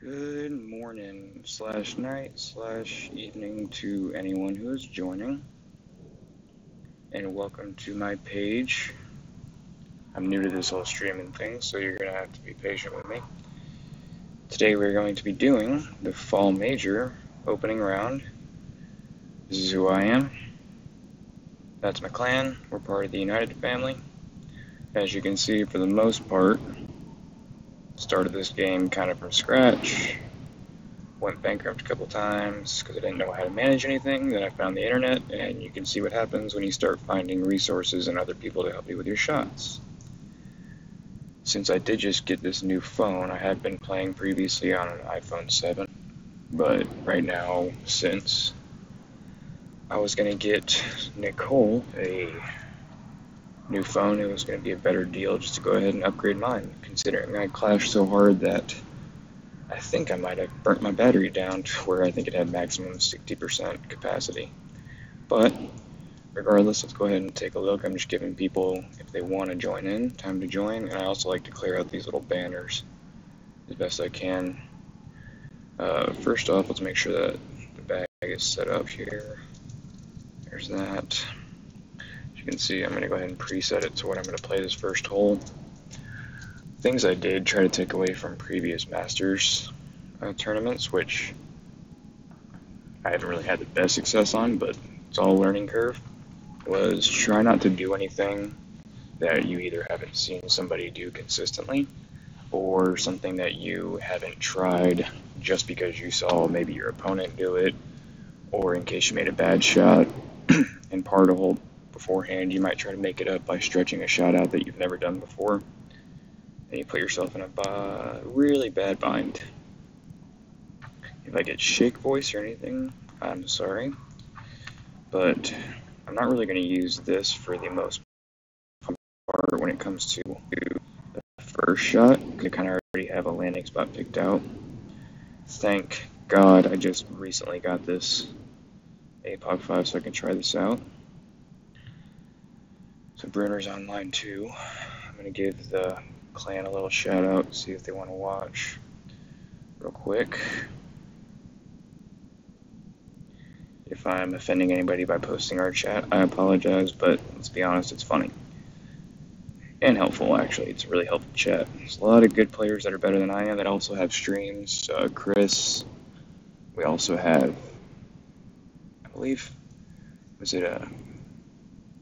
Good morning slash night slash evening to anyone who is joining, and welcome to my page. I'm new to this whole streaming thing, so you're going to have to be patient with me. Today we're going to be doing the Fall Major opening round. This is who I am. That's my clan. We're part of the United family. As you can see, for the most part, started this game kind of from scratch. Went bankrupt a couple times because I didn't know how to manage anything. Then I found the internet, and you can see what happens when you start finding resources and other people to help you with your shots. Since I did just get this new phone, I had been playing previously on an iPhone 7, but right now, since I was going to get Nicole a new phone, it was going to be a better deal just to go ahead and upgrade mine, considering I clashed so hard that I think I might have burnt my battery down to where I think it had maximum 60% capacity. But regardless, let's go ahead and take a look. I'm just giving people, if they want to join in, time to join. And I also like to clear out these little banners as best I can. First off, let's make sure that the bag is set up here. There's that. As you can see, I'm going to go ahead and preset it to what I'm going to play this first hole. Things I did try to take away from previous Masters tournaments, which I haven't really had the best success on, but it's all a learning curve, was try not to do anything that you either haven't seen somebody do consistently or something that you haven't tried just because you saw maybe your opponent do it, or in case you made a bad shot and part a hole beforehand, you might try to make it up by stretching a shot out that you've never done before. And you put yourself in a really bad bind. If I get shake voice or anything, I'm sorry. But I'm not really going to use this for the most part when it comes to the first shot, because I kind of already have a landing spot picked out. Thank God I just recently got this APOG 5 so I can try this out. So Bruner's online too. I'm going to give the clan a little shout out, see if they want to watch real quick. If I'm offending anybody by posting our chat, I apologize, but let's be honest, it's funny. And helpful, actually. It's a really helpful chat. There's a lot of good players that are better than I am that also have streams. Chris. We also have, I believe, was it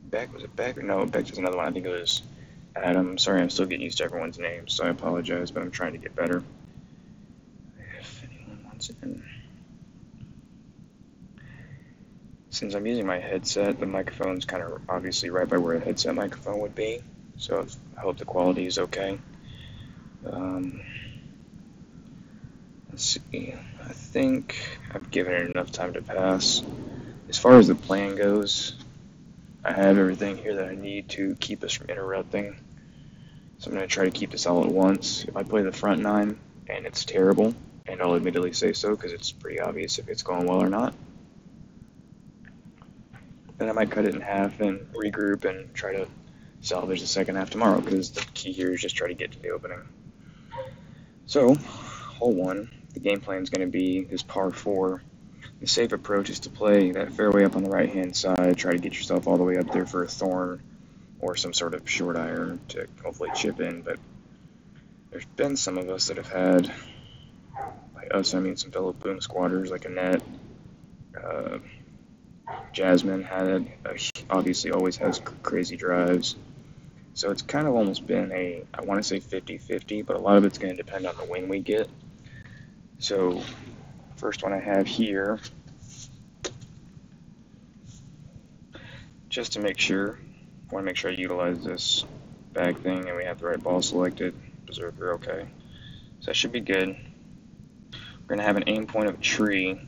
Beck? Was it Beck? No, Beck is another one. I think it was Adam. Sorry, I'm still getting used to everyone's names, so I apologize, but I'm trying to get better. If anyone wants it. Since I'm using my headset, the microphone's kind of obviously right by where a headset microphone would be, so I hope the quality is okay. Let's see. I think I've given it enough time to pass. As far as the plan goes, I have everything here that I need to keep us from interrupting. So I'm going to try to keep this all at once. If I play the front nine and it's terrible, and I'll admittedly say so because it's pretty obvious if it's going well or not, then I might cut it in half and regroup and try to salvage the second half tomorrow, because the key here is just try to get to the opening. So, hole one, the game plan is going to be this par 4. The safe approach is to play that fairway up on the right-hand side, try to get yourself all the way up there for a thorn or some sort of short iron to hopefully chip in, but there's been some of us that have had, by us I mean some fellow boom squatters like Annette, Jasmine had obviously always has crazy drives. So it's kind of almost been I want to say 50-50, but a lot of it's going to depend on the wing we get. So first one I have here, just to make sure, I want to make sure I utilize this bag thing and we have the right ball selected. Berserker, okay. So that should be good. We're going to have an aim point of a tree,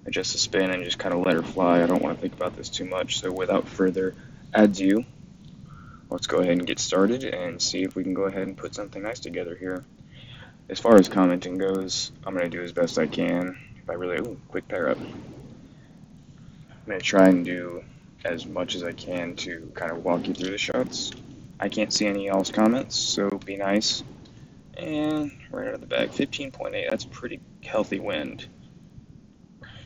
adjust the spin, and just kind of let her fly. I don't want to think about this too much, so without further ado, let's go ahead and get started and see if we can go ahead and put something nice together here. As far as commenting goes, I'm going to do as best I can. If I really, quick pair up. I'm going to try and do as much as I can to kind of walk you through the shots. I can't see any else comments, so be nice And right out of the bag, 15.8. That's a pretty healthy wind.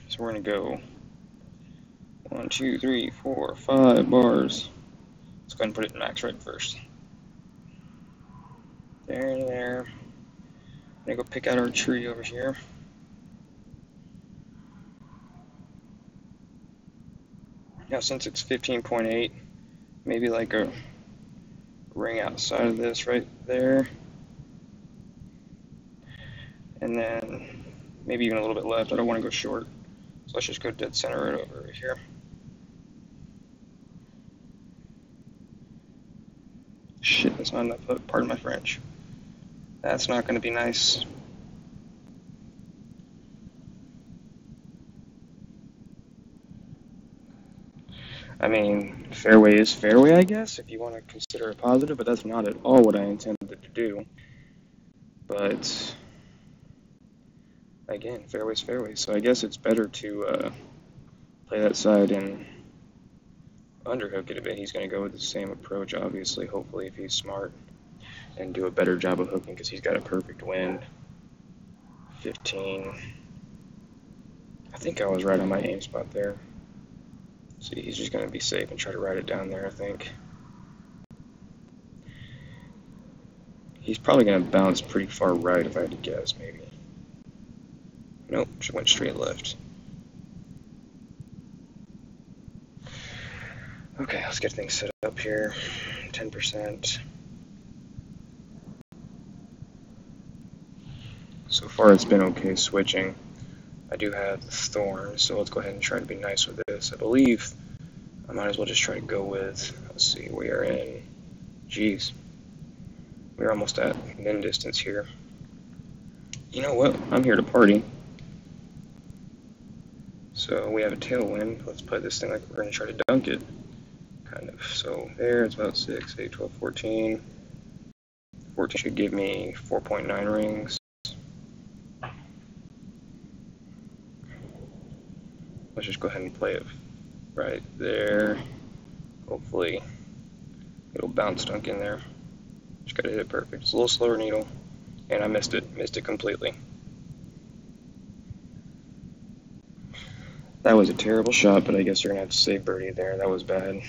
So we're going to go 1, 2, 3, 4, 5 bars. Let's go ahead and put it in max right first. There. I'm going to go pick out our tree over here. Now, since it's 15.8, maybe like a ring outside of this right there. And then maybe even a little bit left. I don't want to go short. So let's just go dead center right over here. Shit, that's not enough. Pardon my French. That's not going to be nice. I mean, fairway is fairway, I guess, if you want to consider it positive, but that's not at all what I intended to do. But, again, fairway's fairway, so I guess it's better to play that side and underhook it a bit. He's going to go with the same approach, obviously, hopefully, if he's smart, and do a better job of hooking because he's got a perfect wind. 15. I think I was right on my aim spot there. See, he's just going to be safe and try to ride it down there, I think. He's probably going to bounce pretty far right if I had to guess, maybe. Nope, she went straight left. Okay, let's get things set up here. 10%. So far it's been okay switching. I do have the thorn, so let's go ahead and try to be nice with this. I believe I might as well just try to go with, let's see, we are in, geez, we're almost at min distance here. You know what, I'm here to party. So we have a tailwind. Let's play this thing like we're going to try to dunk it, kind of. So there, it's about 6, 8, 12, 14. 14 should give me 4.9 rings. Let's just go ahead and play it right there. Hopefully it'll bounce dunk in there. Just gotta hit it perfect. It's a little slower needle, and I missed it completely. That was a terrible shot, but I guess you're gonna have to save birdie there. That was bad.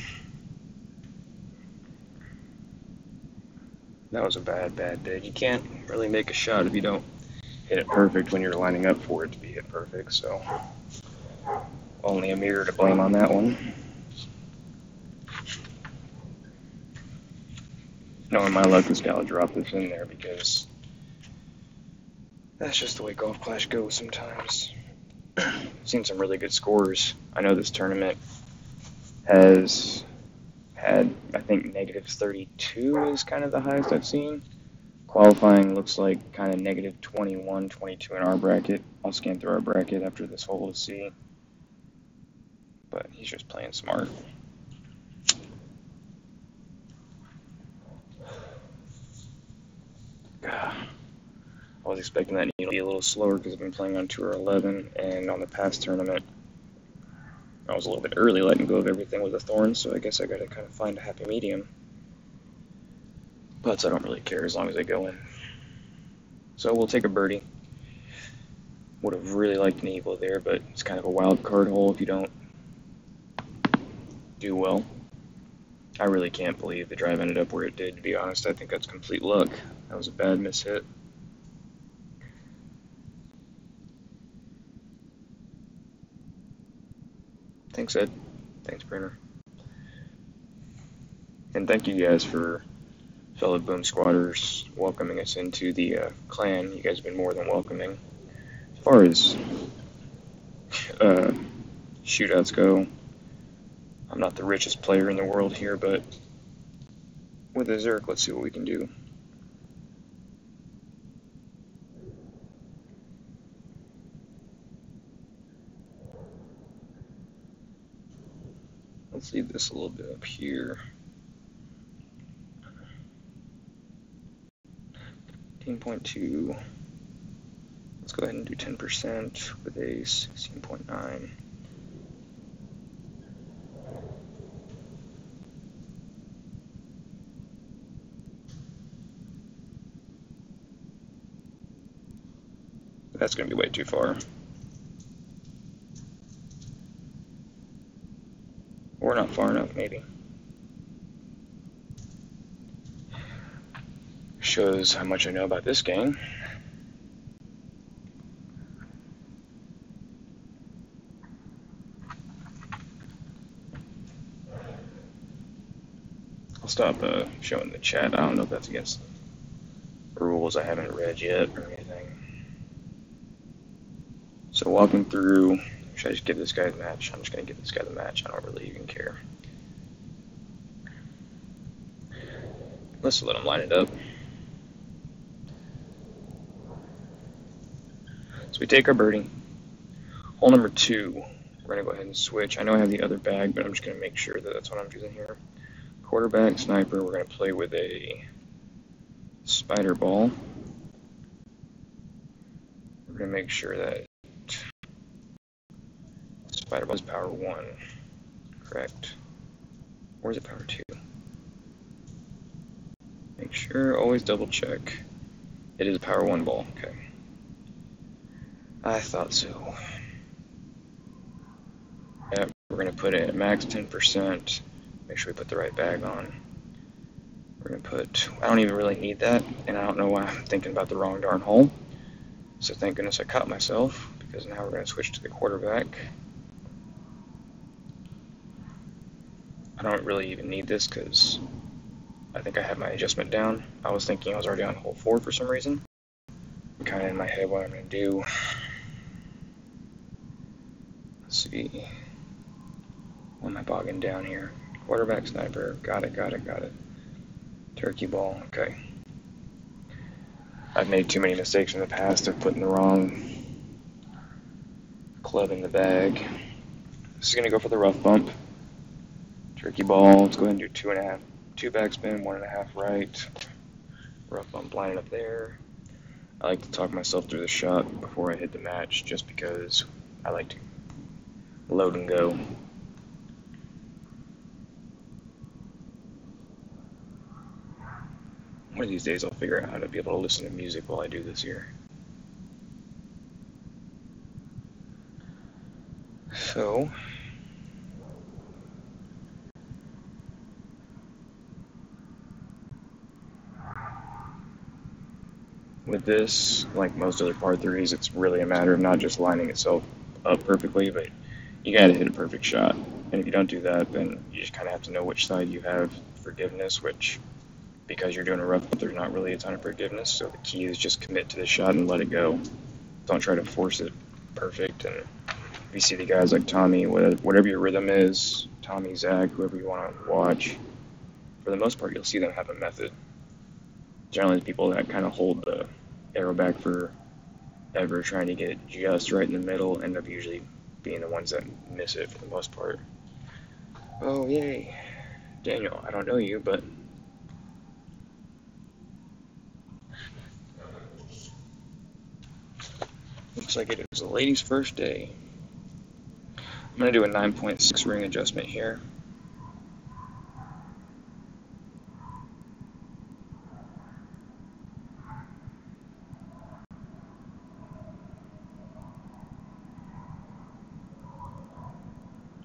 That was a bad bid. You can't really make a shot if you don't hit it perfect when you're lining up for it to be hit perfect, so only a mirror to blame on that one. Knowing my luck, this guy will drop this in there because that's just the way Golf Clash goes sometimes. Seen some really good scores. I know this tournament has had, I think, negative 32 is kind of the highest I've seen. Qualifying looks like kind of negative 21, 22 in our bracket. I'll scan through our bracket after this hole to see. But he's just playing smart. I was expecting that needle to be a little slower because I've been playing on Tour 11, and on the past tournament, I was a little bit early letting go of everything with the thorns, so I guess I gotta kind of find a happy medium. Putts I don't really care as long as they go in. So we'll take a birdie. Would have really liked an eagle there, but it's kind of a wild card hole if you don't do well. I really can't believe the drive ended up where it did, to be honest. I think that's complete luck. That was a bad mishit. Thanks, Ed. Thanks, Brenner. And thank you guys for fellow Boom Squatters welcoming us into the clan. You guys have been more than welcoming. As far as shootouts go, I'm not the richest player in the world here, but with a Zerk, let's see what we can do. Let's leave this a little bit up here. 10.2. Let's go ahead and do 10% with a 16.9. That's going to be way too far. Or not far enough, maybe. Shows how much I know about this game. I'll stop showing the chat. I don't know if that's against rules I haven't read yet or anything. So walking through, should I just give this guy the match? I'm just going to give this guy the match. I don't really even care. Let's let him line it up. So we take our birdie. Hole number 2, we're going to go ahead and switch. I know I have the other bag, but I'm just going to make sure that that's what I'm using here. Quarterback, sniper, we're going to play with a spider ball. We're going to make sure that spider ball is power 1. Correct. Or is it power 2? Make sure, always double check. It is a power 1 ball, okay. I thought so. Yep, we're going to put it at max 10%. Make sure we put the right bag on. We're going to put, I don't even really need that, and I don't know why I'm thinking about the wrong darn hole. So thank goodness I caught myself, because now we're going to switch to the quarterback. I don't really even need this because I think I have my adjustment down. I was thinking I was already on hole 4 for some reason. I'm kind of in my head what I'm going to do. Let's see. What am I bogging down here? Quarterback, sniper, got it. Turkey ball, okay. I've made too many mistakes in the past of putting the wrong club in the bag. This is going to go for the rough bump. Turkey ball, let's go ahead and do 2.5. 2 backspin, 1.5 right. Rough bump line up there. I like to talk myself through the shot before I hit the match just because I like to load and go. One of these days I'll figure out how to be able to listen to music while I do this here. So, with this, like most other par 3s, it's really a matter of not just lining itself up perfectly, but you gotta hit a perfect shot. And if you don't do that, then you just kind of have to know which side you have forgiveness, which, because you're doing a rough, there's not really a ton of forgiveness, so the key is just commit to the shot and let it go. Don't try to force it perfect. And if you see the guys like Tommy, whatever your rhythm is, Tommy, Zach, whoever you want to watch, for the most part, you'll see them have a method. Generally, the people that kind of hold the arrow back for ever, trying to get it just right in the middle, end up usually being the ones that miss it for the most part. Oh, yay. Daniel, I don't know you, but looks like it is a lady's first day. I'm going to do a 9.6 ring adjustment here.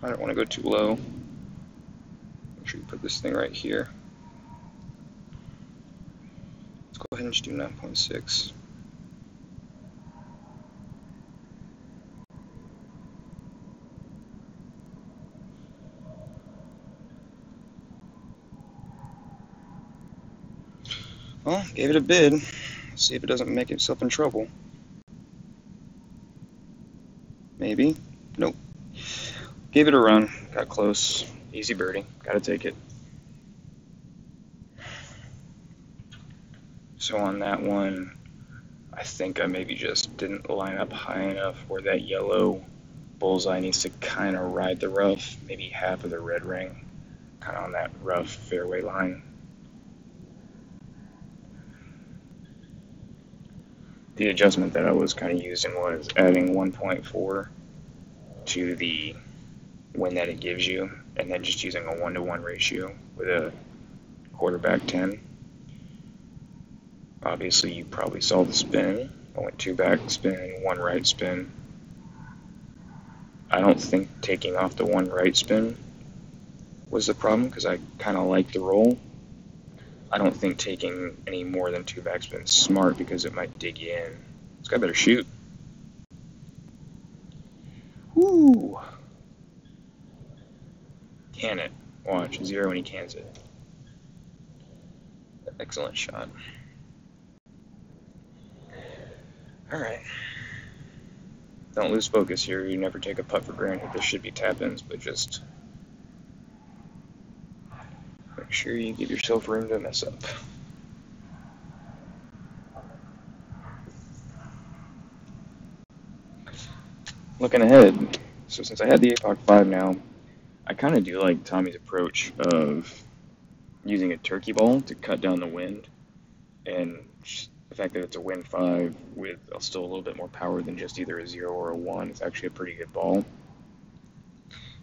I don't want to go too low. Make sure you put this thing right here. Let's go ahead and just do 9.6. Well, gave it a bid. See if it doesn't make itself in trouble. Maybe. Nope. Gave it a run. Got close. Easy birdie. Gotta take it. So on that one, I think I maybe just didn't line up high enough where that yellow bullseye needs to kind of ride the rough, maybe half of the red ring, kind of on that rough fairway line. The adjustment that I was kind of using was adding 1.4 to the win that it gives you, and then just using a 1-to-1 ratio with a quarterback 10. Obviously, you probably saw the spin. I went 2 back spin, 1 right spin. I don't think taking off the 1 right spin was the problem because I kind of like the roll. I don't think taking any more than 2 backspins is smart because it might dig you in. This guy better shoot. Woo! Can it. Watch, 0 when he cans it. Excellent shot. Alright. Don't lose focus here. You never take a putt for granted. This should be tap-ins, but just make sure you give yourself room to mess up. Looking ahead, so since I had the APOC 5 now, I kind of do like Tommy's approach of using a turkey ball to cut down the wind, and the fact that it's a wind 5 with still a little bit more power than just either a 0 or a 1, it's actually a pretty good ball.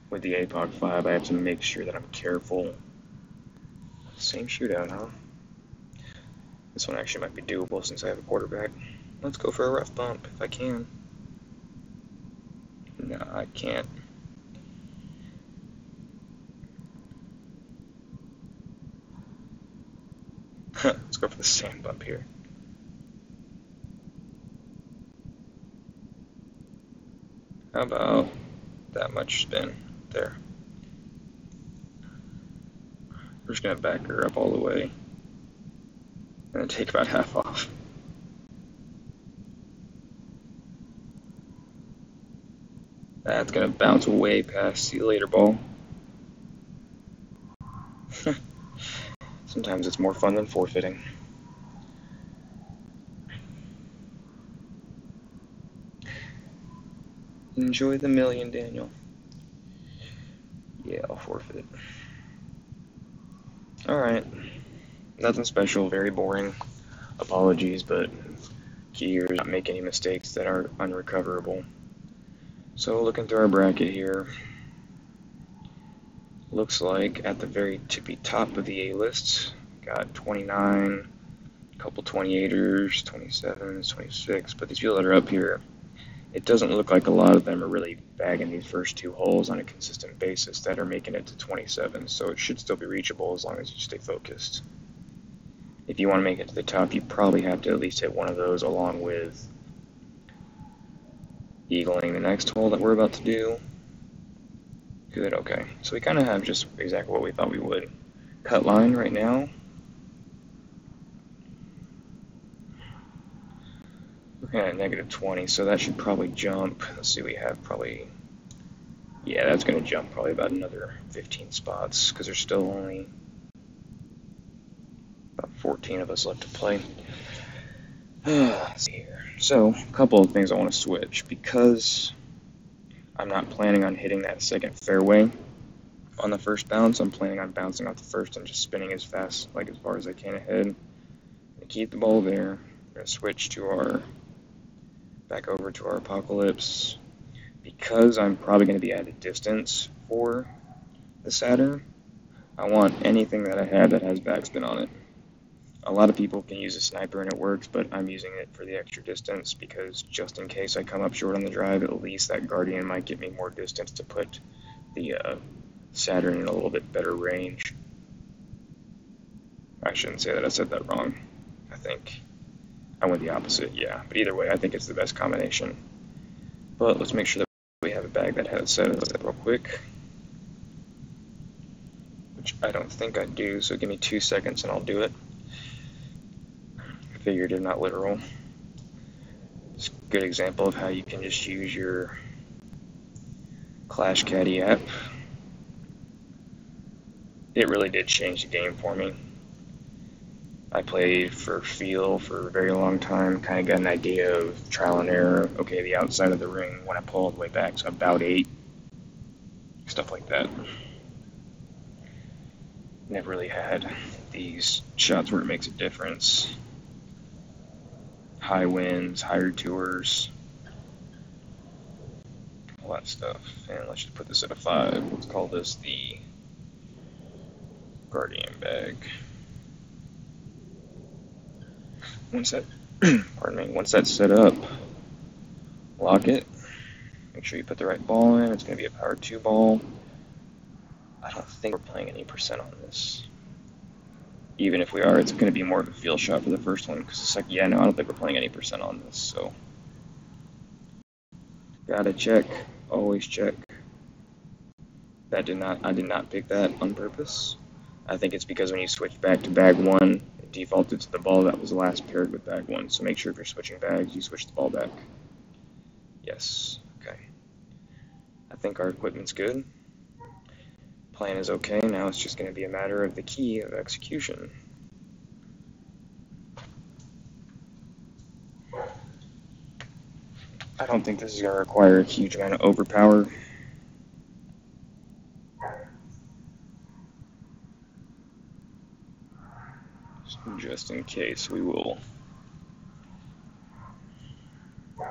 With the APOC 5, I have to make sure that I'm careful. Same shootout, huh? This one actually might be doable since I have a quarterback. Let's go for a rough bump if I can. No, I can't. Let's go for the sand bump here. How about that much spin there? We're just going to back her up all the way and then take about half off. That's going to bounce way past. See you later, ball. Sometimes it's more fun than forfeiting. Enjoy the million, Daniel. Yeah, I'll forfeit. Alright. Nothing special, very boring. Apologies, but key here is not make any mistakes that are unrecoverable. So looking through our bracket here, looks like at the very tippy top of the A-list, got 29, a couple 28ers, 27s, 26, but these people that are up here, it doesn't look like a lot of them are really bagging these first 2 holes on a consistent basis that are making it to 27, so it should still be reachable as long as you stay focused. If you want to make it to the top, you probably have to at least hit one of those along with eagling the next hole that we're about to do. Good, okay. So we kind of have just exactly what we thought we would. Cut line right now. Looking at -20, so that should probably jump. Let's see, we have probably... Yeah, that's going to jump probably about another 15 spots, because there's still only about 14 of us left to play. Let's see here. So, a couple of things I want to switch. Because I'm not planning on hitting that second fairway on the first bounce, I'm planning on bouncing off the first and just spinning as fast, like as far as I can ahead. To keep the ball there, we're going to switch to our... back over to our Apocalypse. Because I'm probably going to be at a distance for the Saturn, I want anything that I have that has backspin on it. A lot of people can use a sniper and it works, but I'm using it for the extra distance because just in case I come up short on the drive, at least that Guardian might get me more distance to put the Saturn in a little bit better range. I shouldn't say that, I said that wrong. I think I went the opposite, yeah. But either way, I think it's the best combination. But let's make sure that we have a bag that has set it real quick. Which I don't think I do, so give me 2 seconds and I'll do it. Figurative, not literal. It's a good example of how you can just use your Clash Caddy app. It really did change the game for me. I played for feel for a very long time, kind of got an idea of trial and error. Okay, the outside of the ring when I pull all the way back, so about 8. Stuff like that. Never really had these shots where it makes a difference. High winds, higher tours, all that stuff. And let's just put this at a 5. Let's call this the Guardian bag. One set. Pardon me. Once that's set up, lock it. Make sure you put the right ball in. It's going to be a power 2 ball. I don't think we're playing any percent on this. Even if we are, it's going to be more of a feel shot for the first one. Because it's like, yeah, no, I don't think we're playing any percent on this. So, gotta check. Always check. I did not pick that on purpose. I think it's because when you switch back to bag 1, it defaulted to the ball that was last paired with bag 1. So make sure if you're switching bags, you switch the ball back. Yes. Okay. I think our equipment's good. Plan is okay. Now it's just going to be a matter of the key of execution. I don't think this is going to require a huge amount of overpower. Just in case, we will. I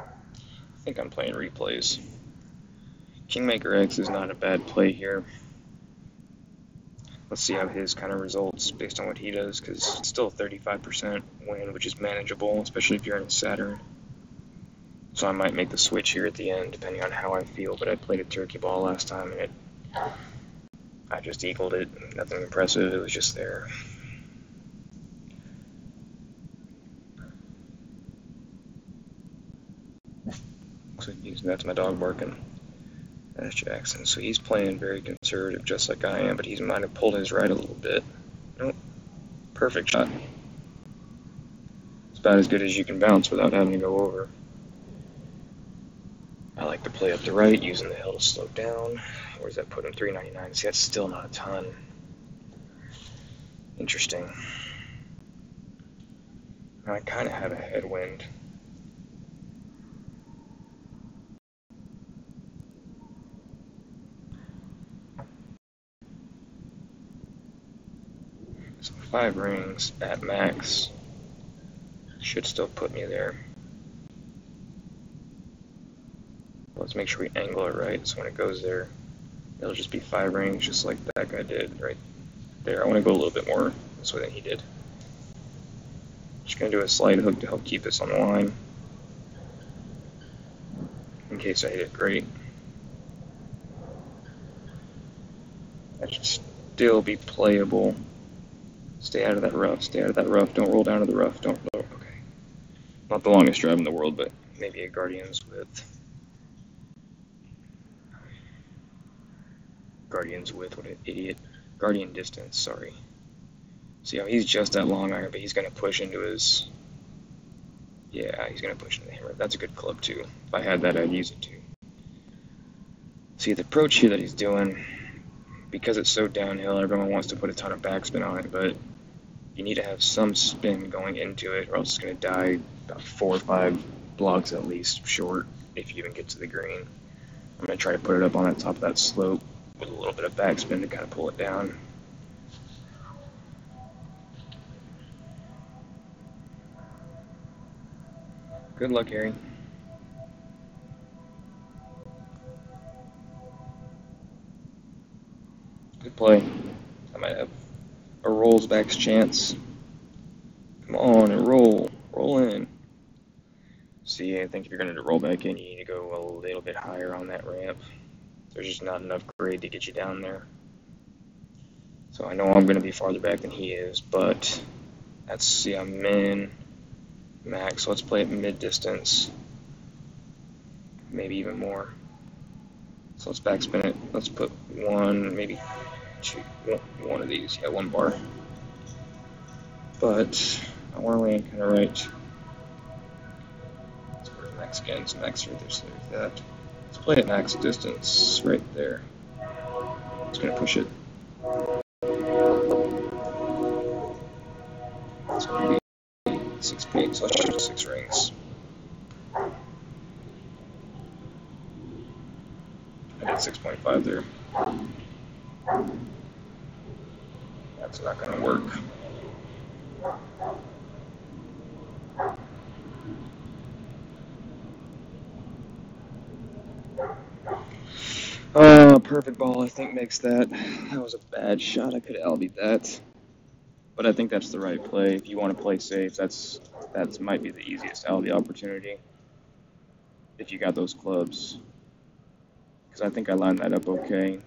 think I'm playing replays. Kingmaker X is not a bad play here. Let's see how his kind of results based on what he does, because it's still a 35% win, which is manageable, especially if you're in a Saturn. So I might make the switch here at the end, depending on how I feel, but I played a turkey ball last time, and I just equaled it. Nothing impressive, it was just there. So that's my dog barking. That's Jackson. So he's playing very conservative, just like I am, but he might have pulled his right a little bit. Nope. Perfect shot. It's about as good as you can bounce without having to go over. I like to play up the right, using the hill to slow down. Where's that put him? 399. See, that's still not a ton. Interesting. Now I kind of have a headwind. So 5 rings at max should still put me there. Let's make sure we angle it right, so when it goes there, it'll just be 5 rings, just like that guy did right there. I want to go a little bit more this way than he did. Just going to do a slide hook to help keep this on the line. In case I hit it great. That should still be playable. Stay out of that rough, stay out of that rough. Don't roll down to the rough, don't roll. Okay. Not the longest drive in the world, but maybe a Guardian's width. Guardian's width, what an idiot. Guardian distance, sorry. See how he's just that long iron, but he's going to push into his... Yeah, he's going to push into the hammer. That's a good club, too. If I had that, I'd use it, too. See, the approach here that he's doing, because it's so downhill, everyone wants to put a ton of backspin on it, but you need to have some spin going into it, or else it's going to die about 4 or 5 blocks at least short, if you even get to the green. I'm going to try to put it up on the top of that slope with a little bit of backspin to kind of pull it down. Good luck, Harry. Good play. I might have a rolls back's chance. Come on and roll. Roll in. See, I think if you're going to roll back in, you need to go a little bit higher on that ramp. There's just not enough grade to get you down there. So I know I'm going to be farther back than he is, but let's see, I'm min, max. So let's play at mid distance. Maybe even more. So let's backspin it. Let's put 1, maybe 2, 1 of these. Yeah, 1 bar. But I want to land kind of right. Let's put max again. So max right there, so there's that. Let's play at max distance right there. It's going to push it. It's going to be 6 feet, so let's shoot 6 rings. I did 6.5 there. That's not going to work. Perfect ball, I think, makes that. That was a bad shot. I could have LB'd that. But I think that's the right play. If you want to play safe, that's That might be the easiest alley opportunity if you got those clubs. Because I think I lined that up okay.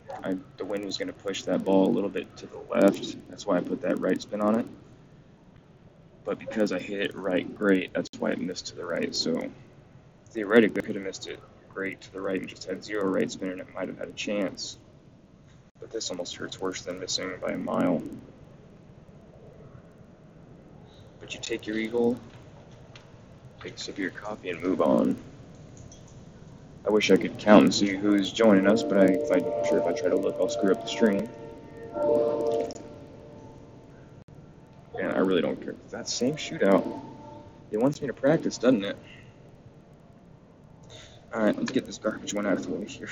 The wind was going to push that ball a little bit to the left. That's why I put that right spin on it. But because I hit it right great, that's why it missed to the right. So theoretically, I could have missed it great to the right and just had 0 right spin, and it might have had a chance. But this almost hurts worse than missing by a mile. But you take your eagle, take a sip of your coffee, and move on. I wish I could count and see who's joining us, but I'm sure if I try to look, I'll screw up the stream. And I really don't care. That same shootout, it wants me to practice, doesn't it? Alright, let's get this garbage one out of the way here.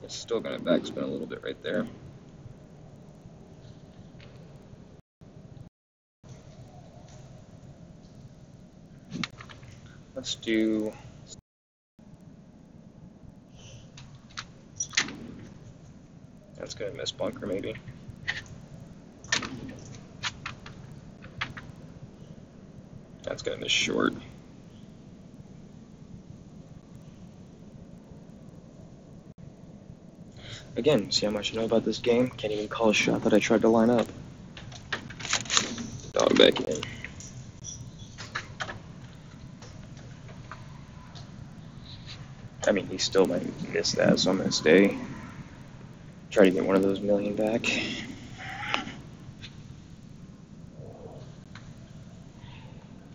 It's still going to backspin a little bit right there. Let's do... That's going to miss bunker, maybe. That's going to miss short. Again, see how much I know about this game? Can't even call a shot that I tried to line up. Dog back in. I mean, he still might miss that, so I'm going to stay. Try to get one of those million back.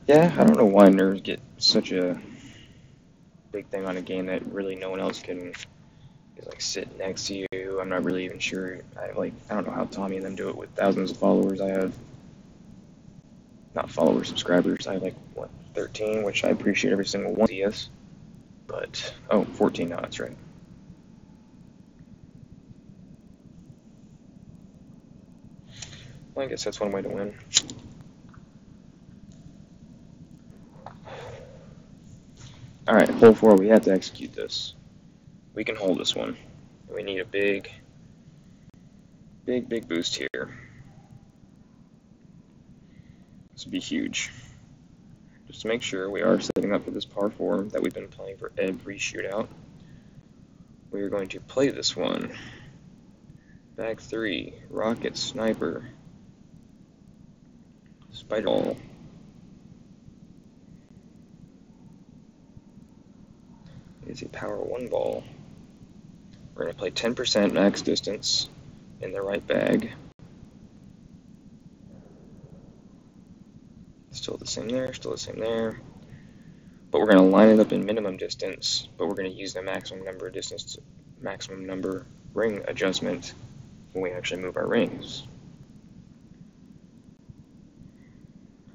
Yeah, I don't know why nerves get such a big thing on a game that really no one else can like sit next to you. I'm not really even sure. I don't know how Tommy and them do it with thousands of followers. I have not followers, subscribers. I have 13, which I appreciate every single one. Yes, but 14 now. That's right. Well, I guess that's one way to win. Alright, hole 4, we have to execute this. We can hold this one. We need a big boost here. This would be huge. Just to make sure we are setting up for this par 4 that we've been playing for every shootout. We are going to play this one. Bag 3, rocket, sniper, spider ball. It's a power 1 ball. We're going to play 10% max distance in the right bag. Still the same there, still the same there. But we're going to line it up in minimum distance, but we're going to use the maximum number ring adjustment when we actually move our rings.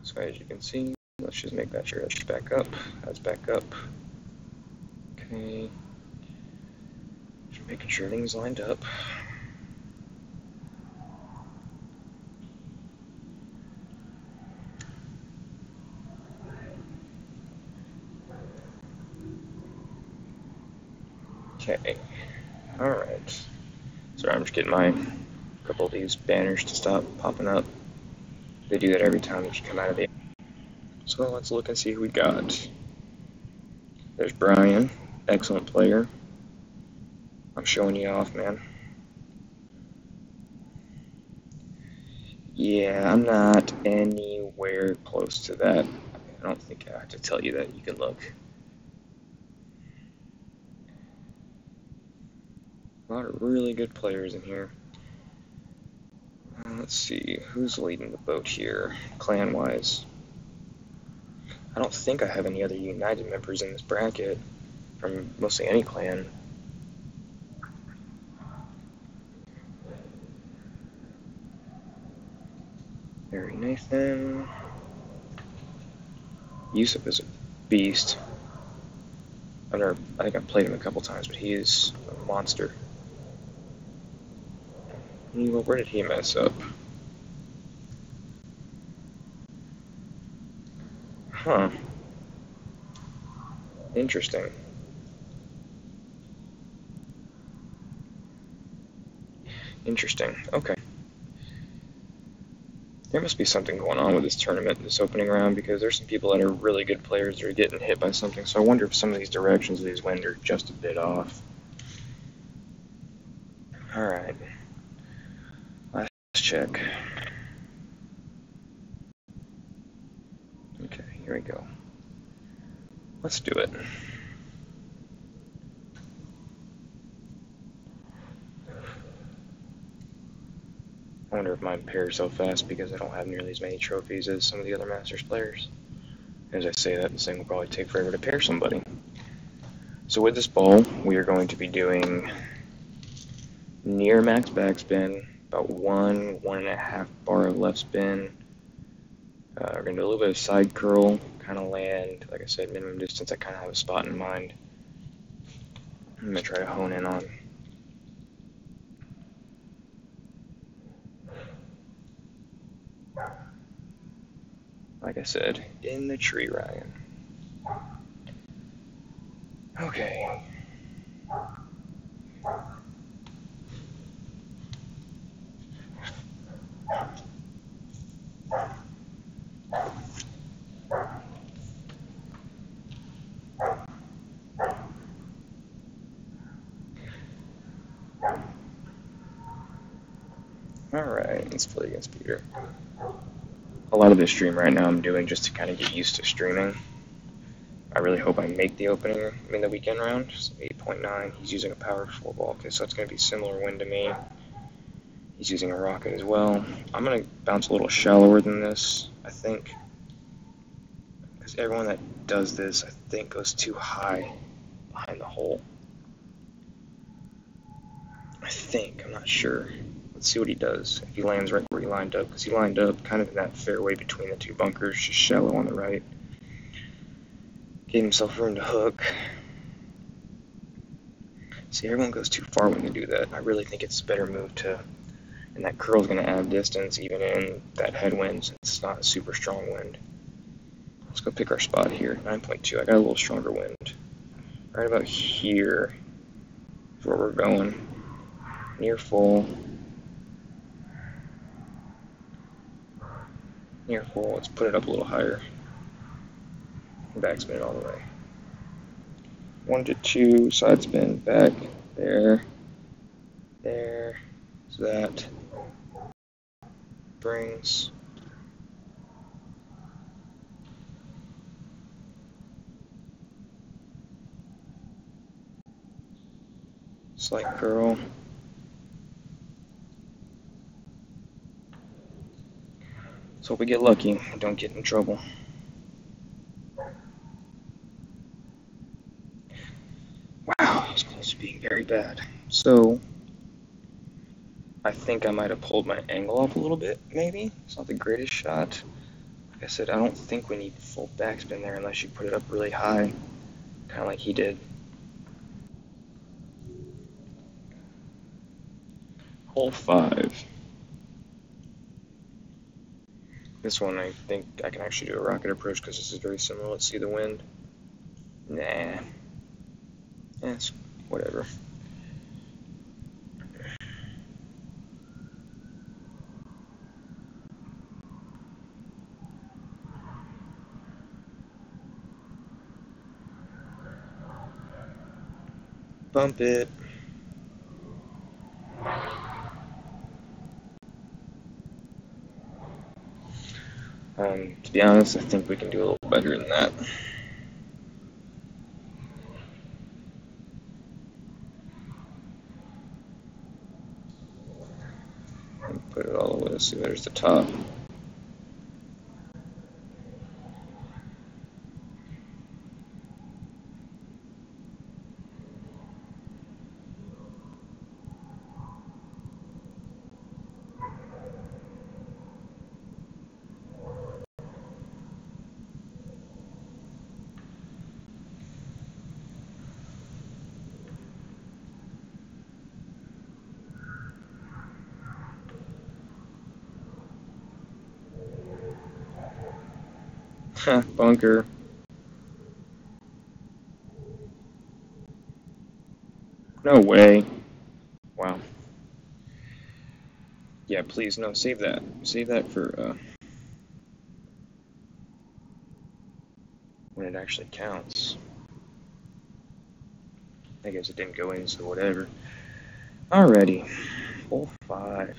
So as you can see, let's just make that sure that's back up. That's back up. Okay. Just making sure everything's lined up. Okay. Alright. Sorry, I'm just getting a couple of these banners to stop popping up. They do that every time that you come out of the... So let's look and see who we got. There's Brian. Excellent player. I'm showing you off, man. Yeah, I'm not anywhere close to that. I don't think I have to tell you that. You can look. A lot of really good players in here. Let's see, who's leading the boat here, clan-wise? I don't think I have any other United members in this bracket from mostly any clan. Barry Nathan. Yusuf is a beast. I think I've played him a couple times, but he is a monster. Well, where did he mess up? Huh. Interesting. Interesting. Okay. There must be something going on with this tournament, this opening round, because there's some people that are really good players that are getting hit by something, so I wonder if some of these directions of these winds are just a bit off. Alright. Last check. Okay, here we go. Let's do it. I wonder if mine pairs so fast because I don't have nearly as many trophies as some of the other Masters players. As I say that, this thing will probably take forever to pair somebody. So with this ball, we are going to be doing near max backspin, about 1.5 bar of left spin. We're going to do a little bit of side curl, kind of land, like I said, minimum distance. I kind of have a spot in mind I'm going to try to hone in on. Like I said, in the tree, Ryan. Okay. Alright, let's play against Peter. A lot of this stream right now I'm doing just to kind of get used to streaming. I really hope I make the opening in the weekend round. 8.9. He's using a power 4 ball. Okay, so it's going to be similar wind to me. He's using a rocket as well. I'm going to bounce a little shallower than this, I think. Because everyone that does this, I think, goes too high behind the hole. I think. I'm not sure. Let's see what he does. If he lands right where he lined up. Because he lined up kind of in that fairway between the two bunkers, just shallow on the right. Gave himself room to hook. See, everyone goes too far when they do that. I really think it's a better move to, and that curl's going to add distance even in that headwind since it's not a super strong wind. Let's go pick our spot here, 9.2. I got a little stronger wind. Right about here is where we're going. Near full. Near full, let's put it up a little higher. Backspin it all the way. 1 to 2, side spin, back, there, so that brings slight curl. So we get lucky and don't get in trouble. Wow, it's close to being very bad. So I think I might have pulled my angle up a little bit, maybe. It's not the greatest shot. Like I said, I don't think we need full backspin there unless you put it up really high, kind of like he did. Hole 5. This one I think I can actually do a rocket approach because this is very similar. Let's see the wind. Nah. It's whatever. Bump it. To be honest, I think we can do a little better than that. Put it all the way. Let's see, there's the top. Bunker. No way. Wow. Yeah, please, no, save that. Save that for when it actually counts. I guess it didn't go in, so whatever. Alrighty. Hole 5.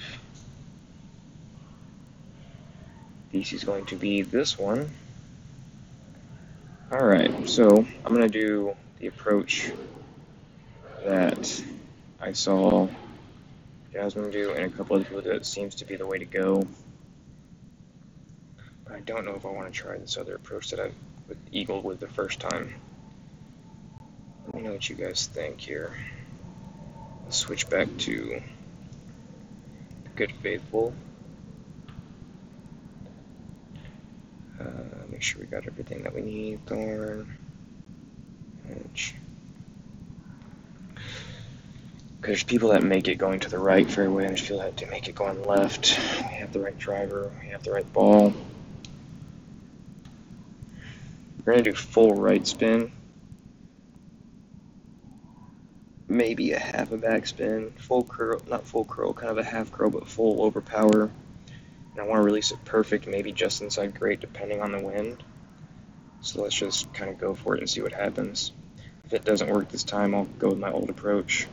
DC is going to be this one. Alright, so I'm going to do the approach that I saw Jasmine do and a couple other people do. It seems to be the way to go. But I don't know if I want to try this other approach that I eagled with the first time. Let me know what you guys think here. Let's switch back to the Good Faithful. Make sure we got everything that we need. Thorn. Edge. There's people that make it going to the right fairway, and there's people that do make it going left. We have the right driver, we have the right ball. We're going to do full right spin. Maybe a half a backspin. Full curl, not full curl, kind of a half curl, but full overpower. And I want to release it perfect, maybe just inside great, depending on the wind. So let's just kind of go for it and see what happens. If it doesn't work this time, I'll go with my old approach.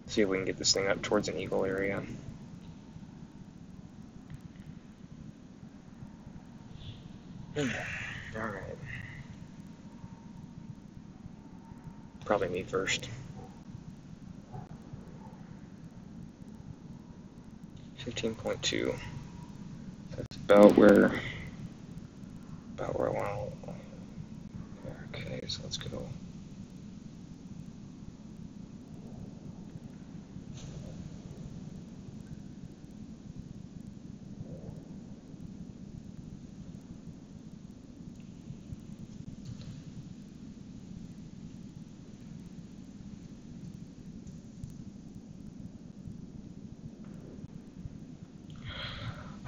See if we can get this thing up towards an eagle area. Alright. Probably me first. 15.2. That's about where I want to. Okay, so let's go.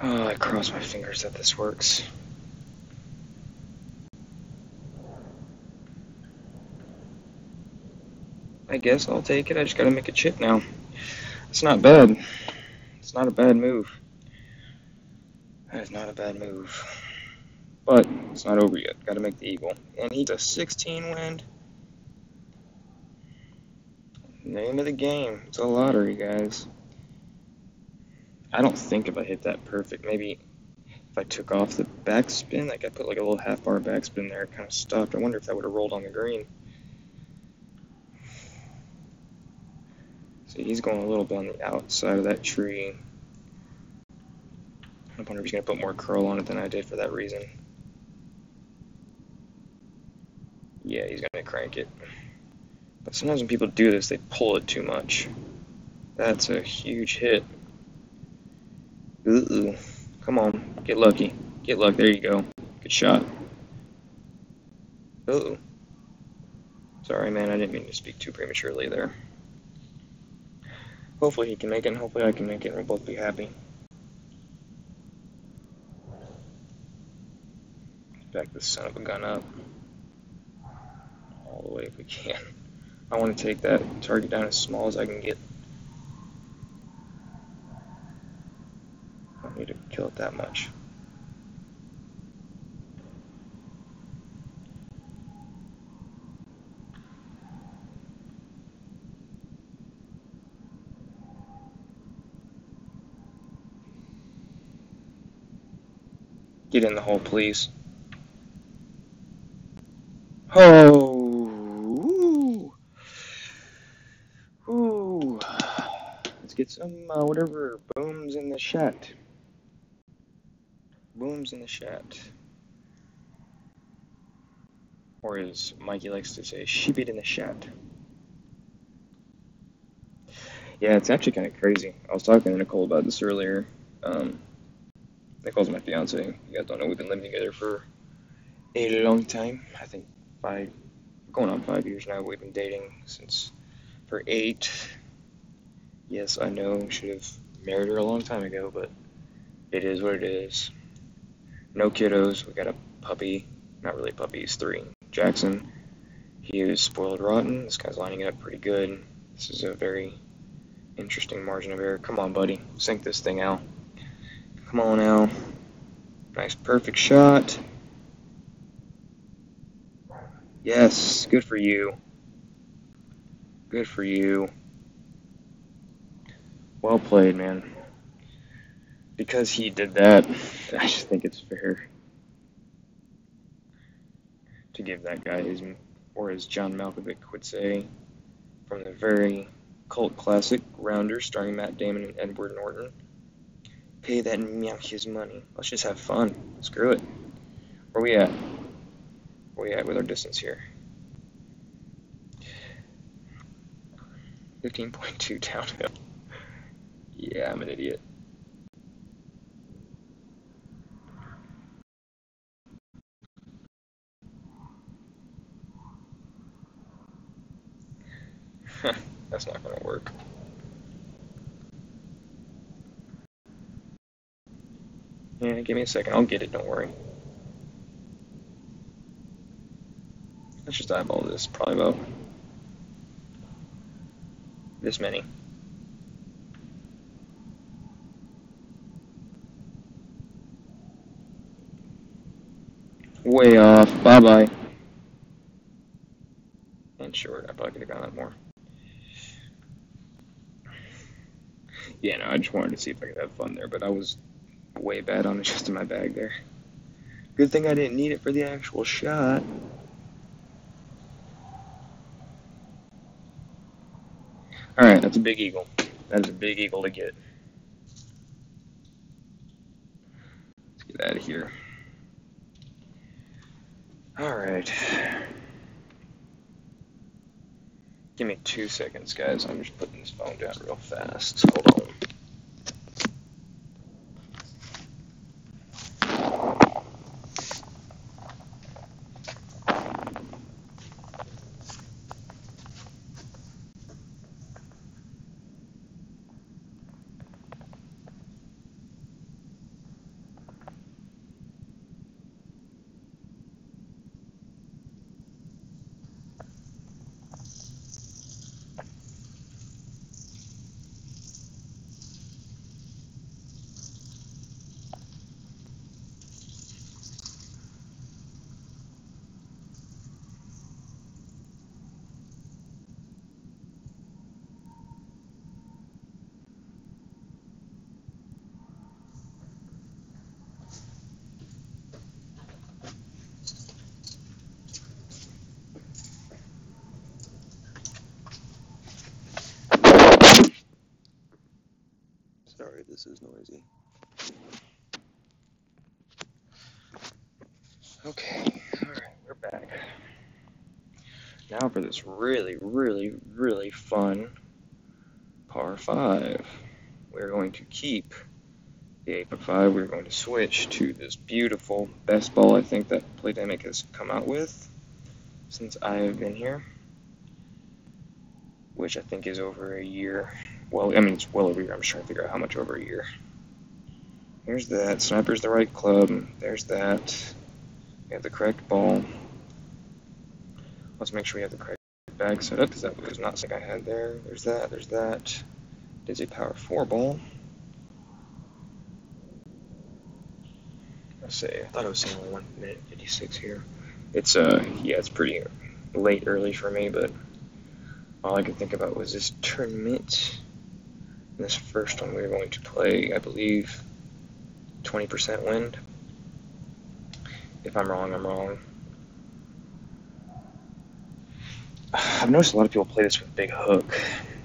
Oh, I cross my fingers that this works. I guess I'll take it. I just gotta make a chip now. It's not bad. It's not a bad move. That is not a bad move. But it's not over yet. Gotta make the eagle. And he's a 16 wind. Name of the game. It's a lottery, guys. I don't think if I hit that perfect, maybe if I took off the backspin, like I put like a little half bar backspin there, it kind of stopped. I wonder if that would have rolled on the green. So he's going a little bit on the outside of that tree. I wonder if he's going to put more curl on it than I did for that reason. Yeah, he's going to crank it. But sometimes when people do this, they pull it too much. That's a huge hit. Ooh. Come on, get lucky. Get lucky. There you go. Good shot. Ooh. Sorry, man, I didn't mean to speak too prematurely there. Hopefully he can make it, and hopefully I can make it, and we'll both be happy. Back this son of a gun up. All the way if we can. I want to take that target down as small as I can get. I don't need to kill it that much. Get in the hole, please. Oh! Ooh! Ooh! Let's get some, whatever, booms in the chat. Booms in the chat. Or as Mikey likes to say, sheep it in the chat. Yeah, it's actually kind of crazy. I was talking to Nicole about this earlier. Nicole's my fiance. You guys don't know, we've been living together for a long time. I think going on 5 years now. We've been dating for 8. Yes, I know, should have married her a long time ago, but it is what it is. No kiddos. We got a puppy. Not really a puppy, he's 3. Jackson. He is spoiled rotten. This guy's lining it up pretty good. This is a very Interesting margin of error. Come on, buddy. Sink this thing, Al. Come on, Al. Nice, perfect shot. Yes, good for you. Good for you. Well played, man. Because he did that, I just think it's fair to give that guy his, or as John Malkovich would say, from the very cult classic Rounder starring Matt Damon and Edward Norton, pay that meow his money. Let's just have fun. Screw it. Where we at? Where we at with our distance here? 15.2 downhill. Yeah, I'm an idiot. That's not gonna work. Yeah, give me a second. I'll get it, don't worry. Let's just eyeball this. Probably about this many. Way off. Bye-bye. And short. I probably could have gone up more. Yeah, no, I just wanted to see if I could have fun there, but I was way bad on adjusting my bag there. Good thing I didn't need it for the actual shot. Alright, that's a big eagle. That is a big eagle to get. Let's get out of here. Alright. Give me 2 seconds, guys. I'm just putting this phone down real fast. Hold on. Sorry, this is noisy. Okay, alright, we're back. Now for this really, really, really fun par 5. We're going to keep the 8x5. We're going to switch to this beautiful best ball I think that Playdemic has come out with since I have been here, which I think is over a year. Well, I mean, it's well over a year. I'm just trying to figure out how much over a year. Here's that. Sniper's the right club. There's that. We have the correct ball. Let's make sure we have the correct bag set up, because that was not something I had there. There's that. There's that. It is a power 4 ball. Let's say, I thought it was saying 1 minute 56 here. It's, yeah, it's pretty late early for me, but all I could think about was this tournament. This first one we were going to play, I believe, 20% wind. If I'm wrong, I'm wrong. I've noticed a lot of people play this with big hook.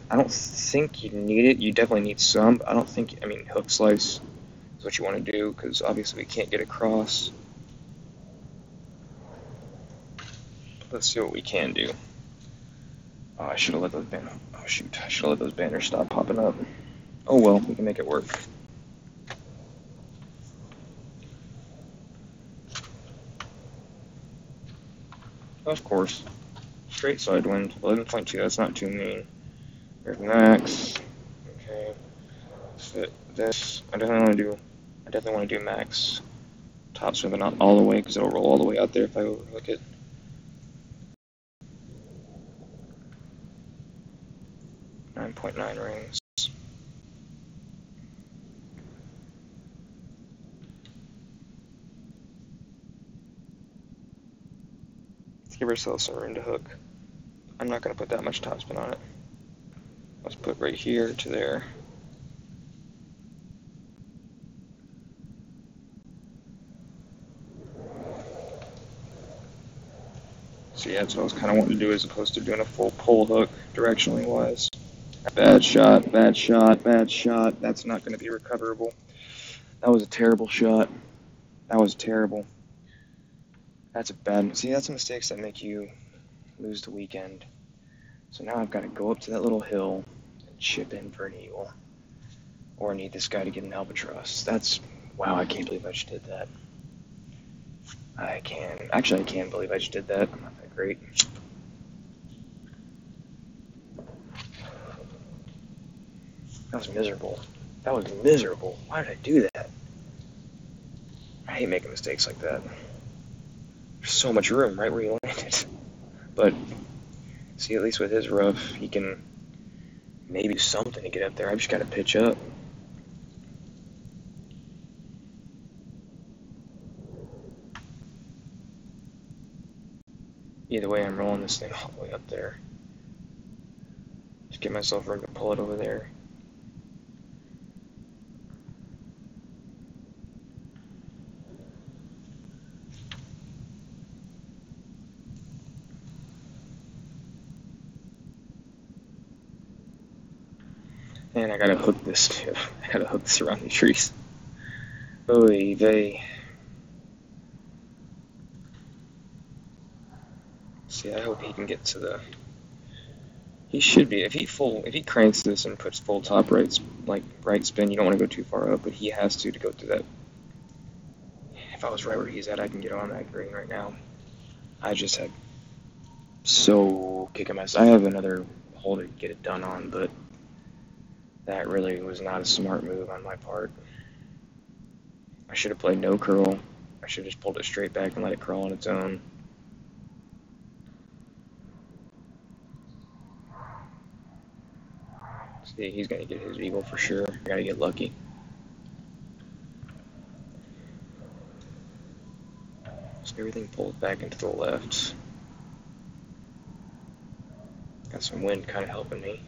I don't think you need it. You definitely need some, but I don't think, I mean, hook slice is what you want to do, because obviously we can't get across. Let's see what we can do. Oh, I should have let those banners. Oh shoot! I should have let those banners stop popping up. Oh well, we can make it work. Of course. Straight side wind, 11.2. That's not too mean. There's max. Okay. Fit this. I definitely want to do max top swing, but not all the way, because it'll roll all the way out there if I overhook it. .9 rings. give ourselves some room to hook. I'm not going to put that much topspin on it. Let's put right here to there. So yeah, that's what I was kind of wanting to do as opposed to doing a full pull hook directionally wise. Bad shot, bad shot, bad shot. That's not going to be recoverable. That was a terrible shot. That was terrible. That's a bad. See, that's the mistakes that make you lose the weekend. So now I've got to go up to that little hill and chip in for an eagle. Or I need this guy to get an albatross. That's, wow, I can't believe I just did that. I can't believe I just did that. I'm not that great. That was miserable. That was miserable. Why did I do that? I hate making mistakes like that. There's so much room right where you landed. But, see, at least with his rough, he can maybe do something to get up there. I've just got to pitch up. Either way, I'm rolling this thing all the way up there. Just get myself room to pull it over there. And I gotta hook this too. I gotta hook this around the trees. Oy vey. See, I hope he can get to the. He should be. If he cranks this and puts full top right spin, you don't want to go too far up, but he has to go through that. If I was right where he's at, I can get on that green right now. I just had so kicking myself. I have another hole to get it done on, but that really was not a smart move on my part. I should have played no curl. I should have just pulled it straight back and let it curl on its own. See, he's going to get his eagle for sure. I got to get lucky. So everything pulls back into the left. Got some wind kind of helping me.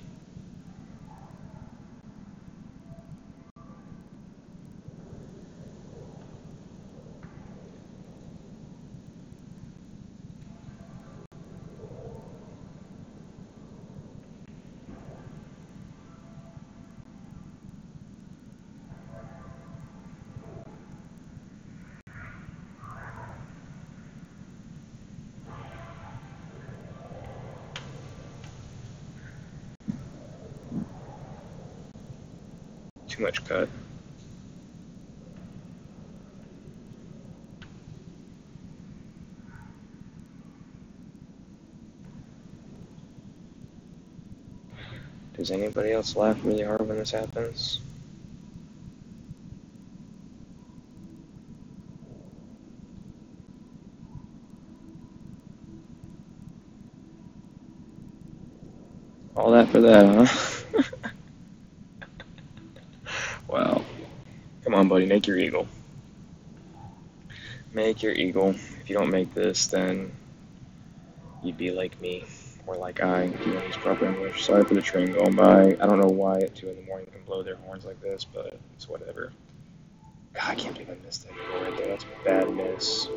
Too much cut. Does anybody else laugh really hard when this happens? All that for that, huh? Wow. Come on, buddy, make your eagle. Make your eagle. If you don't make this, then you'd be like me, or like I, if you don't use proper English. Sorry for the train going by. I don't know why at 2 in the morning can blow their horns like this, but it's whatever. God, I can't believe I missed that eagle right there. That's a bad miss.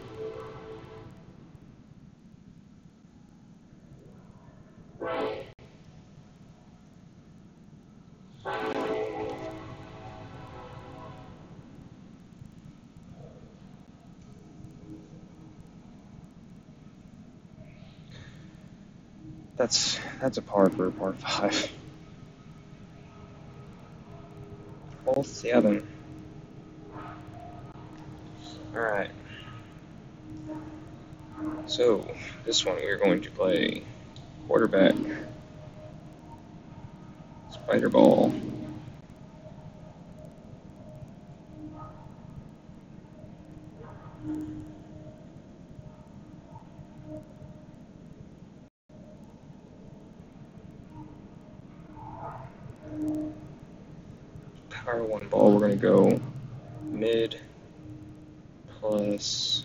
That's a par for a par 5. Hole 7. Alright. So, this one we are going to play quarterback. Spider ball. Power 1 ball, we're going to go mid plus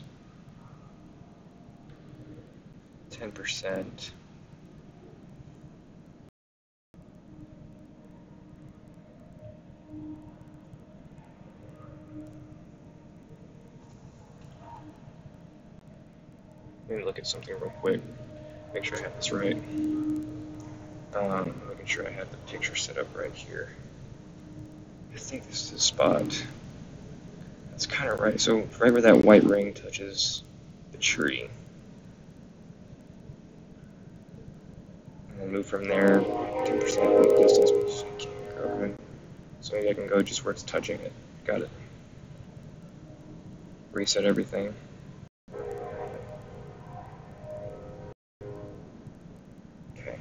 10%. Let me look at something real quick. Make sure I have this right. Making sure I have the picture set up right here. I think this is the spot. That's kind of right. So right where that white ring touches the tree. And then move from there 10% distance, which I can't go good. So maybe I can go just where it's touching it. Got it. Reset everything. Okay.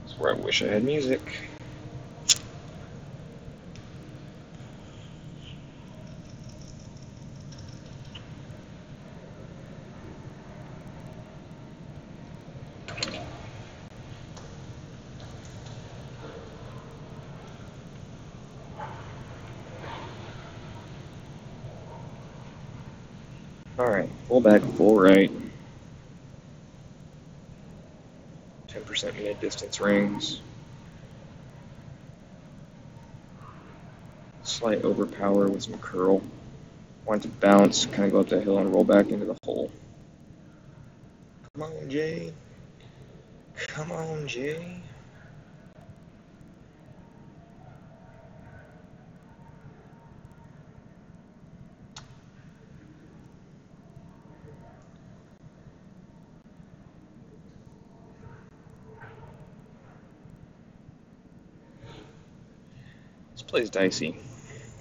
That's where I wish I had music. Alright, full back, full right. 10% mid distance rings. Slight overpower with some curl. Want to bounce, kind of go up the hill and roll back into the hole. Come on, Jay. Come on, Jay. This plays dicey.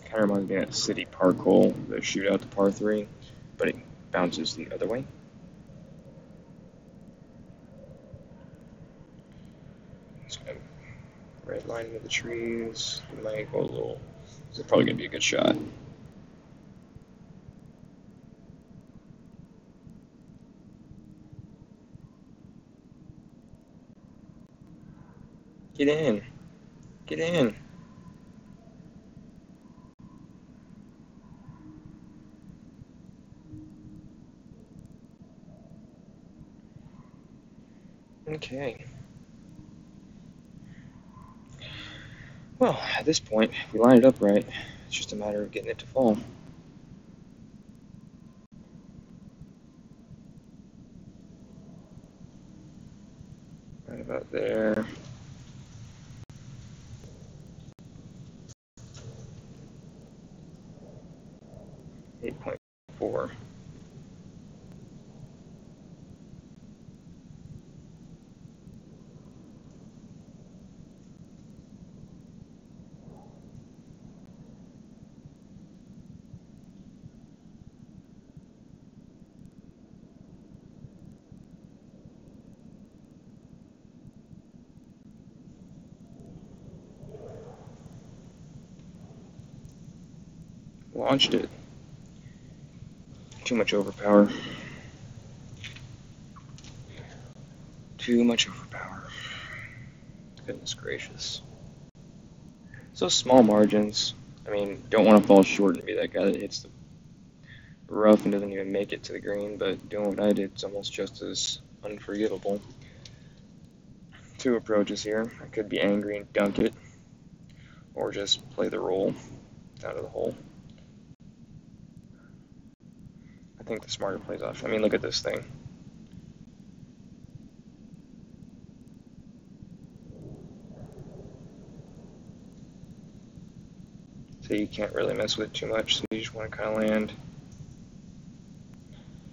Kind of reminds me of that City Park hole, the shootout to par 3, but it bounces the other way. Just gonna red line into the trees. Might go a little. This is probably gonna be a good shot. Get in. Get in. Okay. Well, at this point, if we line it up right, it's just a matter of getting it to fall. Right about there. 8.4. Launched it. Too much overpower. Too much overpower. Goodness gracious. So small margins. I mean, don't want to fall short and be that guy that hits the rough and doesn't even make it to the green, but doing what I did is almost just as unforgivable. Two approaches here. I could be angry and dunk it, or just play the roll out of the hole. I think the smarter plays off. I mean, look at this thing. So you can't really mess with it too much, so you just want to kind of land.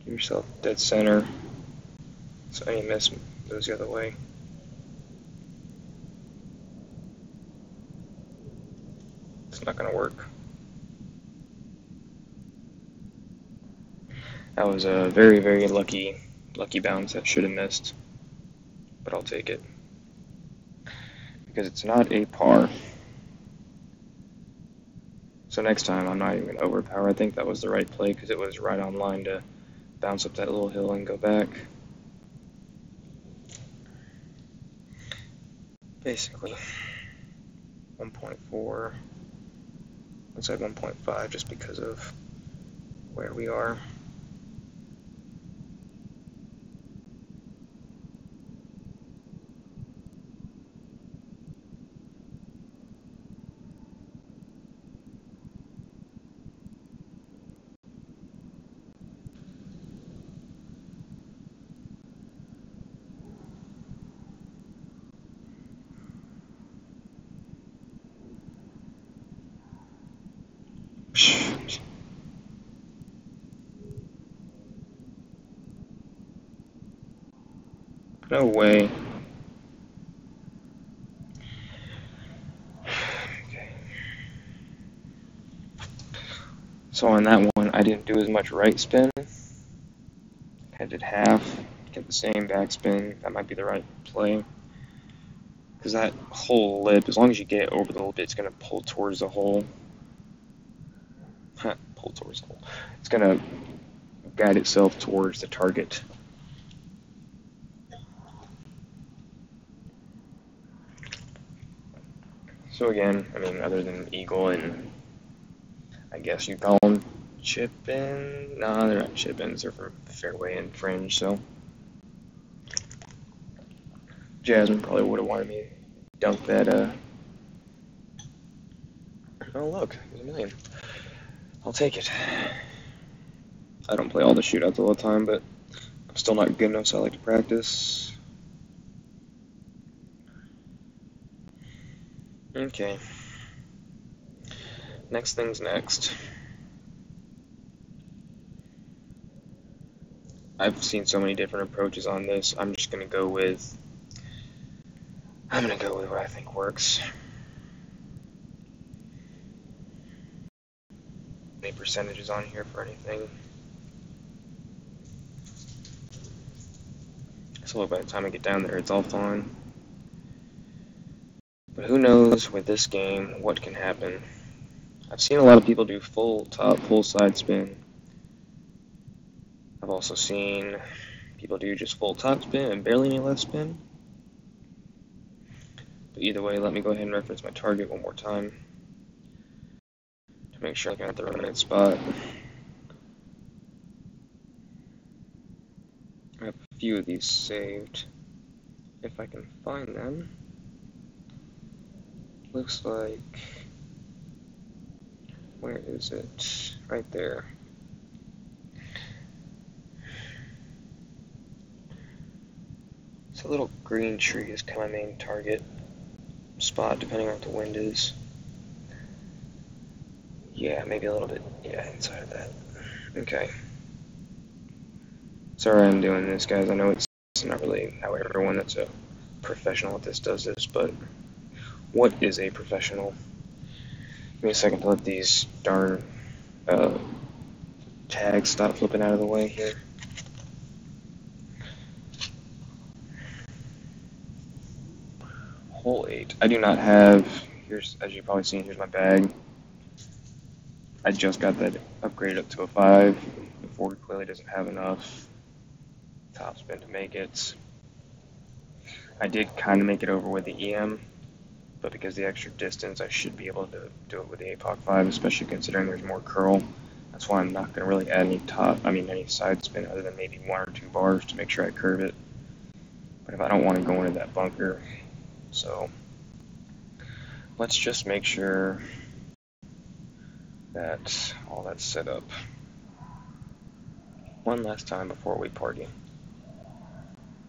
Give yourself dead center, so any miss goes the other way. It's not going to work. That was a very, very lucky bounce that should have missed, but I'll take it. Because it's not a par. So next time, I'm not even going to overpower. I think that was the right play because it was right on line to bounce up that little hill and go back. Basically, 1.4. Looks like 1.5 just because of where we are. No way. Okay. So on that one, I didn't do as much right spin. I did half, get the same backspin. That might be the right play. Because that whole lip, as long as you get it over the lip, it's going to pull towards the hole. Pull towards the hole. It's going to guide itself towards the target. So again, I mean, other than eagle and I guess you call them chip-in. No, they're not chip-ins. They're from fairway and fringe, so Jasmine probably would have wanted me to dunk that, oh look, there's a million. I'll take it. I don't play all the shootouts all the time, but I'm still not good enough, so I like to practice. Okay. Next thing's next. I've seen so many different approaches on this. I'm gonna go with what I think works. Any percentages on here for anything? So by the time I get down there, it's all fine. But who knows with this game what can happen. I've seen a lot of people do full top, full side spin. I've also seen people do just full top spin and barely any left spin. But either way, let me go ahead and reference my target one more time to make sure I got the right spot. I have a few of these saved. If I can find them. Looks like, where is it? Right there. It's a little green tree is kind of my main target spot, depending on what the wind is. Yeah, maybe a little bit, yeah, inside of that. Okay. Sorry I'm doing this, guys. I know it's not really how everyone that's a professional at this does this, but what is a professional? Give me a second to let these darn tags stop flipping out of the way here. Hole 8. I do not have, here's, as you've probably seen, here's my bag. I just got that upgraded up to a 5. The 4 clearly doesn't have enough topspin to make it. I did kind of make it over with the EM, but because of the extra distance, I should be able to do it with the APOC 5, especially considering there's more curl. That's why I'm not going to really add any side spin other than maybe 1 or 2 bars to make sure I curve it. But if I don't want to go into that bunker, so let's just make sure that all that's set up one last time before we party.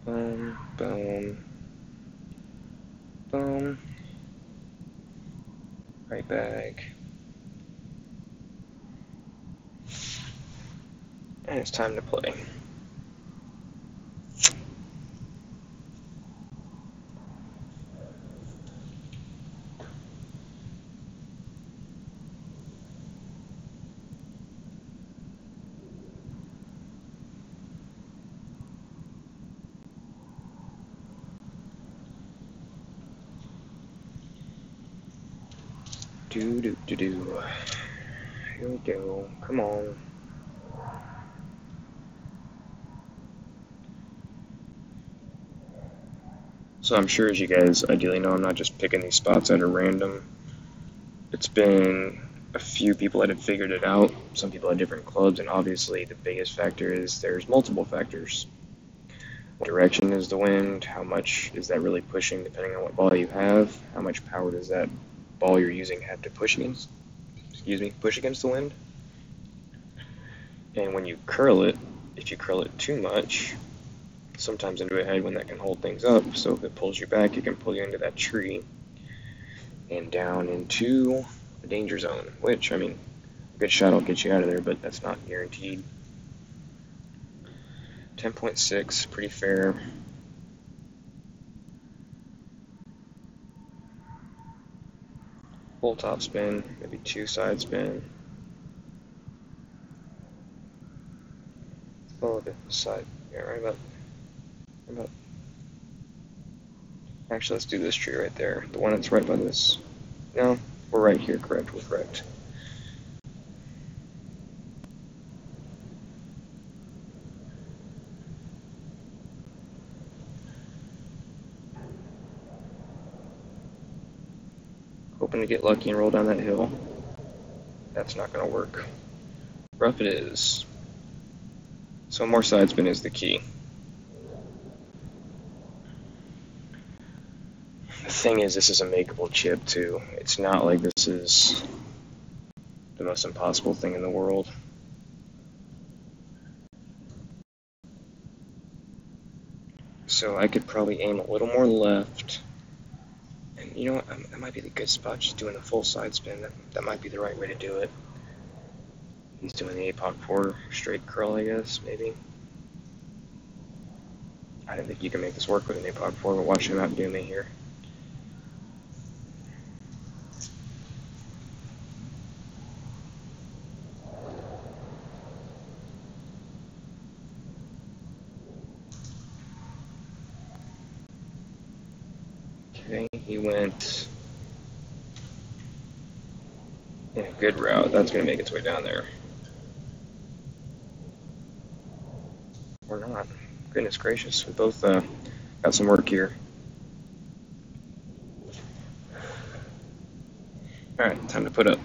Boom, boom, boom. Right bag. And it's time to play. Do. Here we go. Come on. So I'm sure, as you guys ideally know, I'm not just picking these spots at a random. It's been a few people that have figured it out. Some people at different clubs, and obviously the biggest factor is there's multiple factors. What direction is the wind? How much is that really pushing, depending on what ball you have? How much power does that ball you're using have to push against? Push against the wind. And when you curl it, if you curl it too much, sometimes into a headwind that can hold things up. So if it pulls you back, it can pull you into that tree and down into the danger zone. Which, I mean, a good shot will get you out of there, but that's not guaranteed. 10.6, pretty fair. Full top spin, maybe 2 side spin. Oh, look at the side. Yeah, right about. Actually, let's do this tree right there. The one that's right by this. No, we're right here, correct, we're correct. Hoping to get lucky and roll down that hill. That's not going to work. Rough it is. So more side spin is the key. The thing is, this is a makeable chip too. It's not like this is the most impossible thing in the world. So I could probably aim a little more left. And you know what, that might be the good spot, just doing a full side spin. That might be the right way to do it. He's doing the APOC 4 straight curl, I guess, maybe. I don't think you can make this work with an APOC 4, but watch him outdo me here. Okay, he went in a good route. That's going to make its way down there. Or not. Goodness gracious, we both got some work here. Alright, time to put up.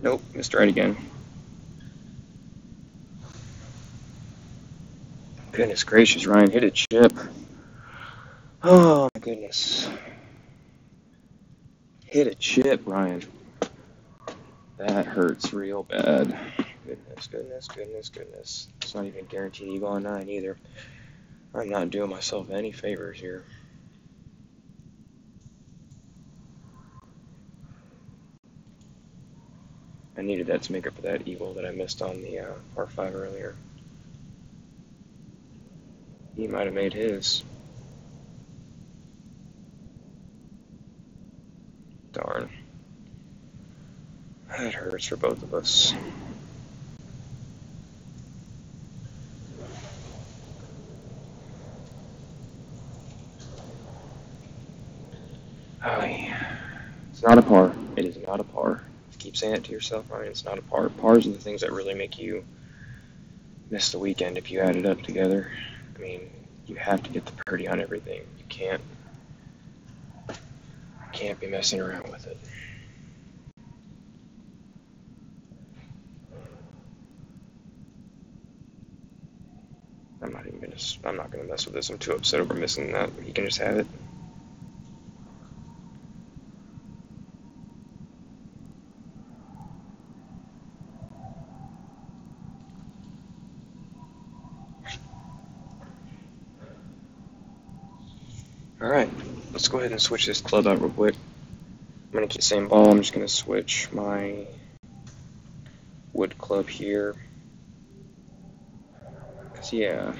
Nope, missed right again. Goodness gracious, Ryan, hit a chip. Oh my goodness. Hit a chip, Ryan. That hurts real bad. Goodness, goodness, goodness, goodness. It's not even guaranteed eagle on 9 either. I'm not doing myself any favors here. I needed that to make up for that eagle that I missed on the par 5 earlier. He might have made his. Darn. That hurts for both of us. Oh, yeah. It's not a par. It is not a par. Keep saying it to yourself, Ryan. It's not a par. Pars are the things that really make you miss the weekend if you add it up together. I mean, you have to get the birdie on everything. You can't be messing around with it. I'm not gonna mess with this. I'm too upset over missing that. He can just have it. Alright, let's go ahead and switch this club out real quick. I'm going to keep the same ball, I'm just going to switch my wood club here. Cause yeah,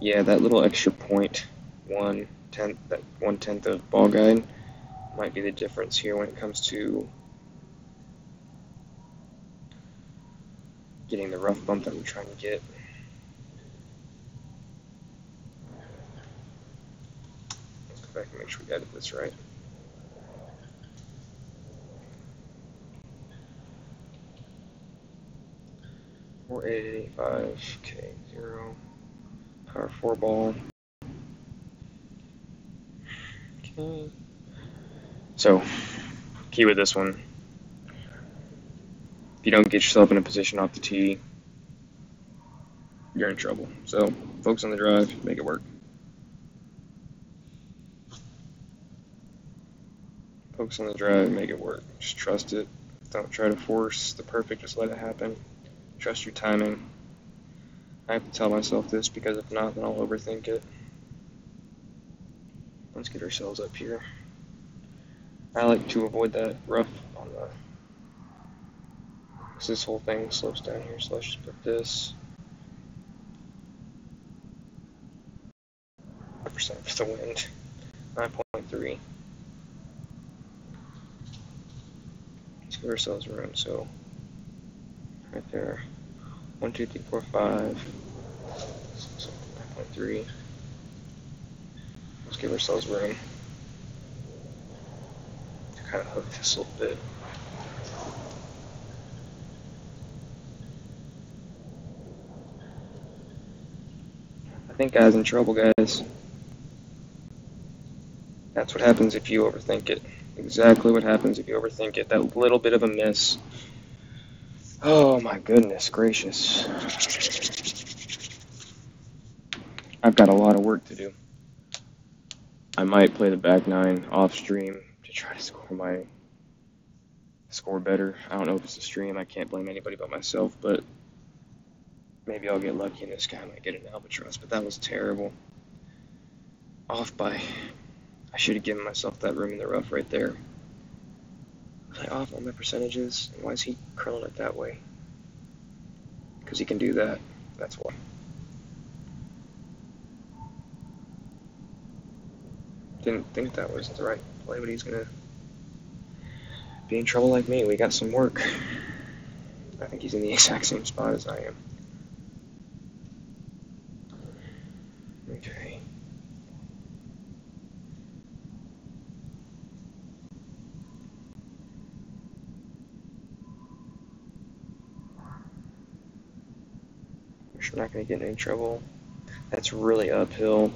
that little extra point, 1/10 of ball guide might be the difference here when it comes to getting the rough bump that we're trying to get. Let's go back and make sure we got this right. Four 885 K0 power 4 ball. Okay. So, key with this one. If you don't get yourself in a position off the tee, you're in trouble. So, focus on the drive, make it work. Focus on the drive, make it work. Just trust it. Don't try to force the perfect, just let it happen. Trust your timing. I have to tell myself this because if not, then I'll overthink it. Let's get ourselves up here. I like to avoid that rough on the. Because this whole thing slopes down here, so let's just put this 5% for the wind. 9.3. Let's give ourselves room. So right there. 1, 2, 3, 4, 5. 9.3. Let's give ourselves room to kind of hook this a little bit. I think guy's in trouble, guys. That's what happens if you overthink it. Exactly what happens if you overthink it. That little bit of a miss. Oh my goodness gracious. I've got a lot of work to do. I might play the back nine off stream to try to score better. I don't know if it's a stream. I can't blame anybody but myself, but maybe I'll get lucky and this guy might get an albatross, but that was terrible. Off by, I should have given myself that room in the rough right there. Was I off on my percentages? And why is he curling it that way? Because he can do that. That's why. Didn't think that was the right play, but he's going to be in trouble like me. We got some work. I think he's in the exact same spot as I am. Okay. We're not going to get in any trouble. That's really uphill.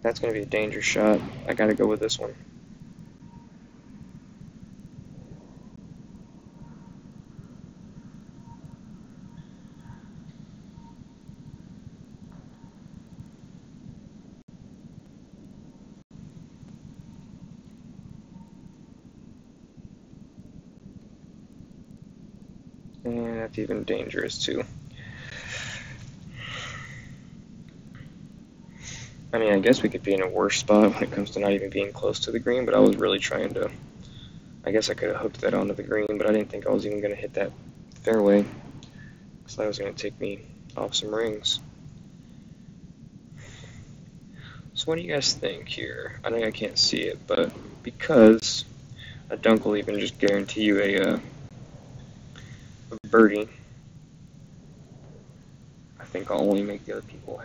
That's going to be a dangerous shot. I got to go with this one. And that's even dangerous too. I mean, I guess we could be in a worse spot when it comes to not even being close to the green, but I was really trying to. I guess I could have hooked that onto the green, but I didn't think I was even going to hit that fairway. So that was going to take me off some rings. So what do you guys think here? I know I can't see it, but because a dunk will even just guarantee you a birdie, I think I'll only make the other people.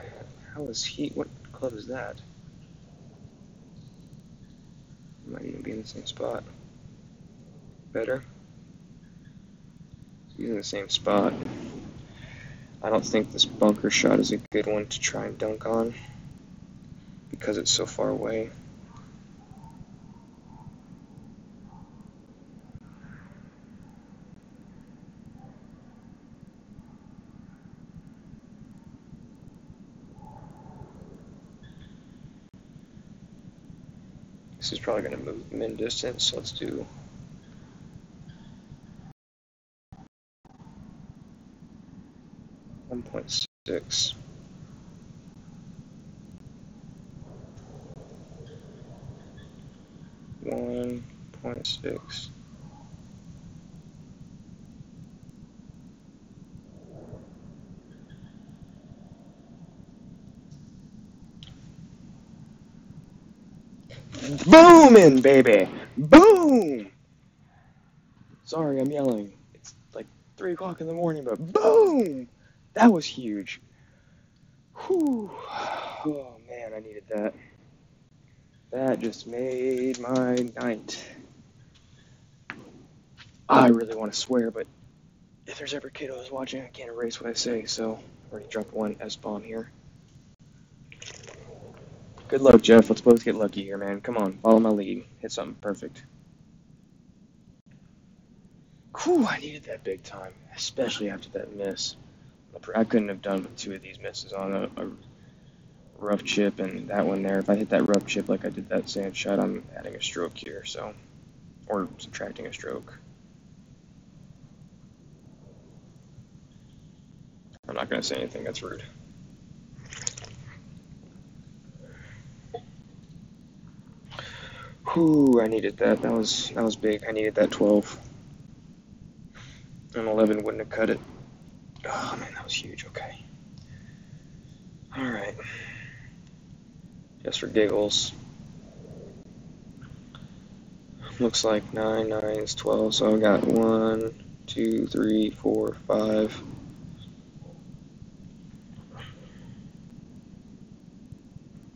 How is he? What club is that? Might even be in the same spot. Better. He's in the same spot. I don't think this bunker shot is a good one to try and dunk on because it's so far away. This is probably going to move min distance, so let's do. 6. .6. Booming, baby! Boom! Sorry, I'm yelling. It's like 3 o'clock in the morning, but boom! That was huge. Whew. Oh man, I needed that. That just made my night. I really want to swear, but if there's ever kiddos watching, I can't erase what I say, so I already dropped one S-bomb here. Good luck, Jeff. Let's both get lucky here, man. Come on, follow my lead. Hit something perfect. Whew, I needed that big time, especially after that miss. I couldn't have done with 2 of these misses on a rough chip and that one there. If I hit that rough chip like I did that sand shot, I'm adding a stroke here, so, or subtracting a stroke. I'm not going to say anything, that's rude. Whew, I needed that. That was big. I needed that 12. An 11 wouldn't have cut it. Oh man, that was huge. Okay. Alright. Just for giggles. Looks like 9, 9 is 12, so I got 1, 2, 3, 4, 5.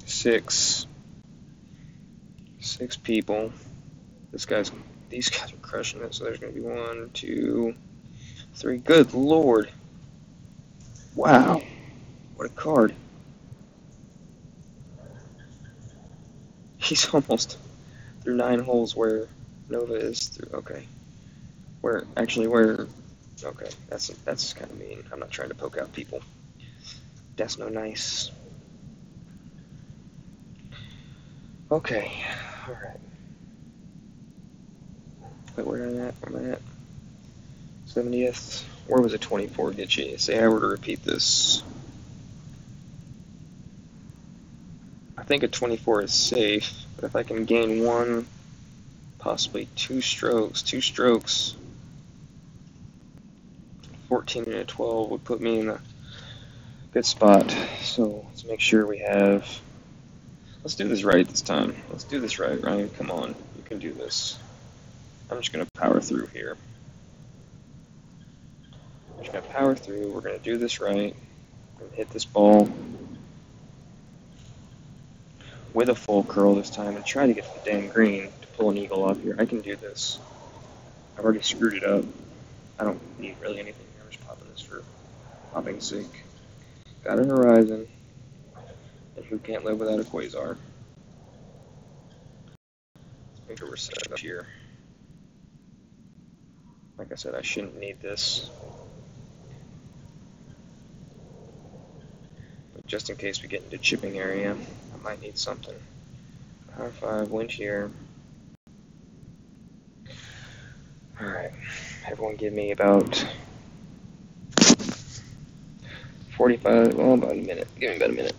6 people. These guys are crushing it, so there's gonna be 1, 2, 3. Good lord. Wow. What a card. He's almost through 9 holes where Nova is through. Okay. Where okay, that's kind of mean. I'm not trying to poke out people. That's no nice. Okay. Alright. Wait, where am I at? Where am I at? 70th. Where was a 24 get you? Say I were to repeat this. I think a 24 is safe, but if I can gain 1, possibly 2 strokes, 14 and a 12 would put me in a good spot. So let's make sure we have. Let's do this right this time. Let's do this right, Ryan. Come on, you can do this. I'm just gonna power through here. I'm just gonna power through. We're gonna do this right. We're gonna hit this ball with a full curl this time and try to get the dang green to pull an eagle off here. I can do this. I've already screwed it up. I don't need really anything. I'm just popping this for popping's sake. Got a horizon. And who can't live without a quasar? Let's make sure we're set up here. Like I said, I shouldn't need this. But just in case we get into chipping area, I might need something. Power 5, wind here. Alright, everyone give me about 45, well, about a minute. Give me about a minute.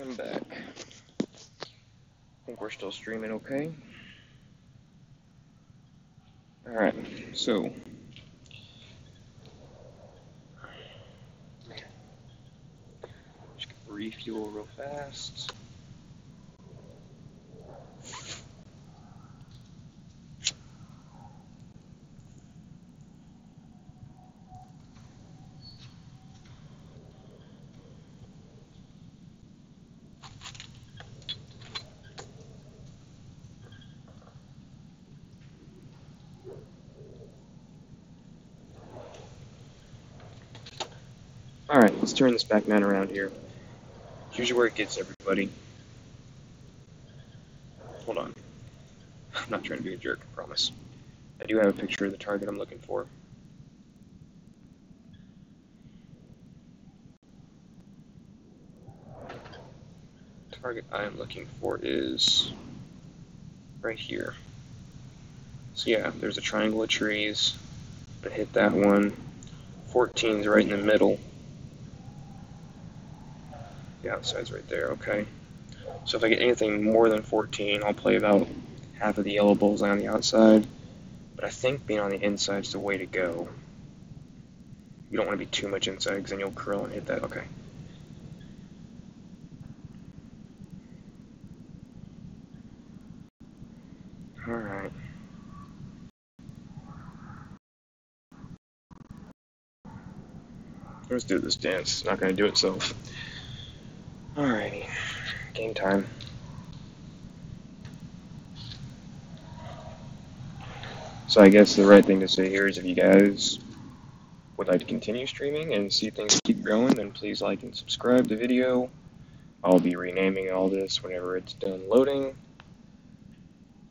And I'm back. I think we're still streaming okay. Alright, so. Just refuel real fast. Alright, let's turn this back man around here. It's usually where it gets everybody. Hold on. I'm not trying to be a jerk, I promise. I do have a picture of the target I'm looking for. The target I am looking for is right here. So yeah, there's a triangle of trees. I hit that one. 14's right in the middle. The outside's right there, okay. So if I get anything more than 14, I'll play about half of the yellow bullseye on the outside. But I think being on the inside is the way to go. You don't want to be too much inside because then you'll curl and hit that, okay. Alright. Let's do this dance. It's not going to do itself. Alrighty. Game time. So I guess the right thing to say here is if you guys would like to continue streaming and see things keep growing, then please like and subscribe the video. I'll be renaming all this whenever it's done loading.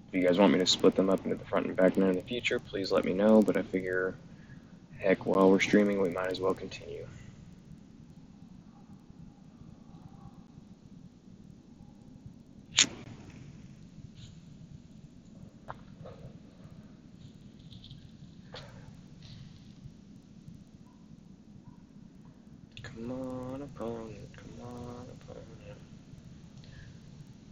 If you guys want me to split them up into the front and back men in the future, please let me know, but I figure, heck, while we're streaming, we might as well continue. Come on, opponent, come on, opponent.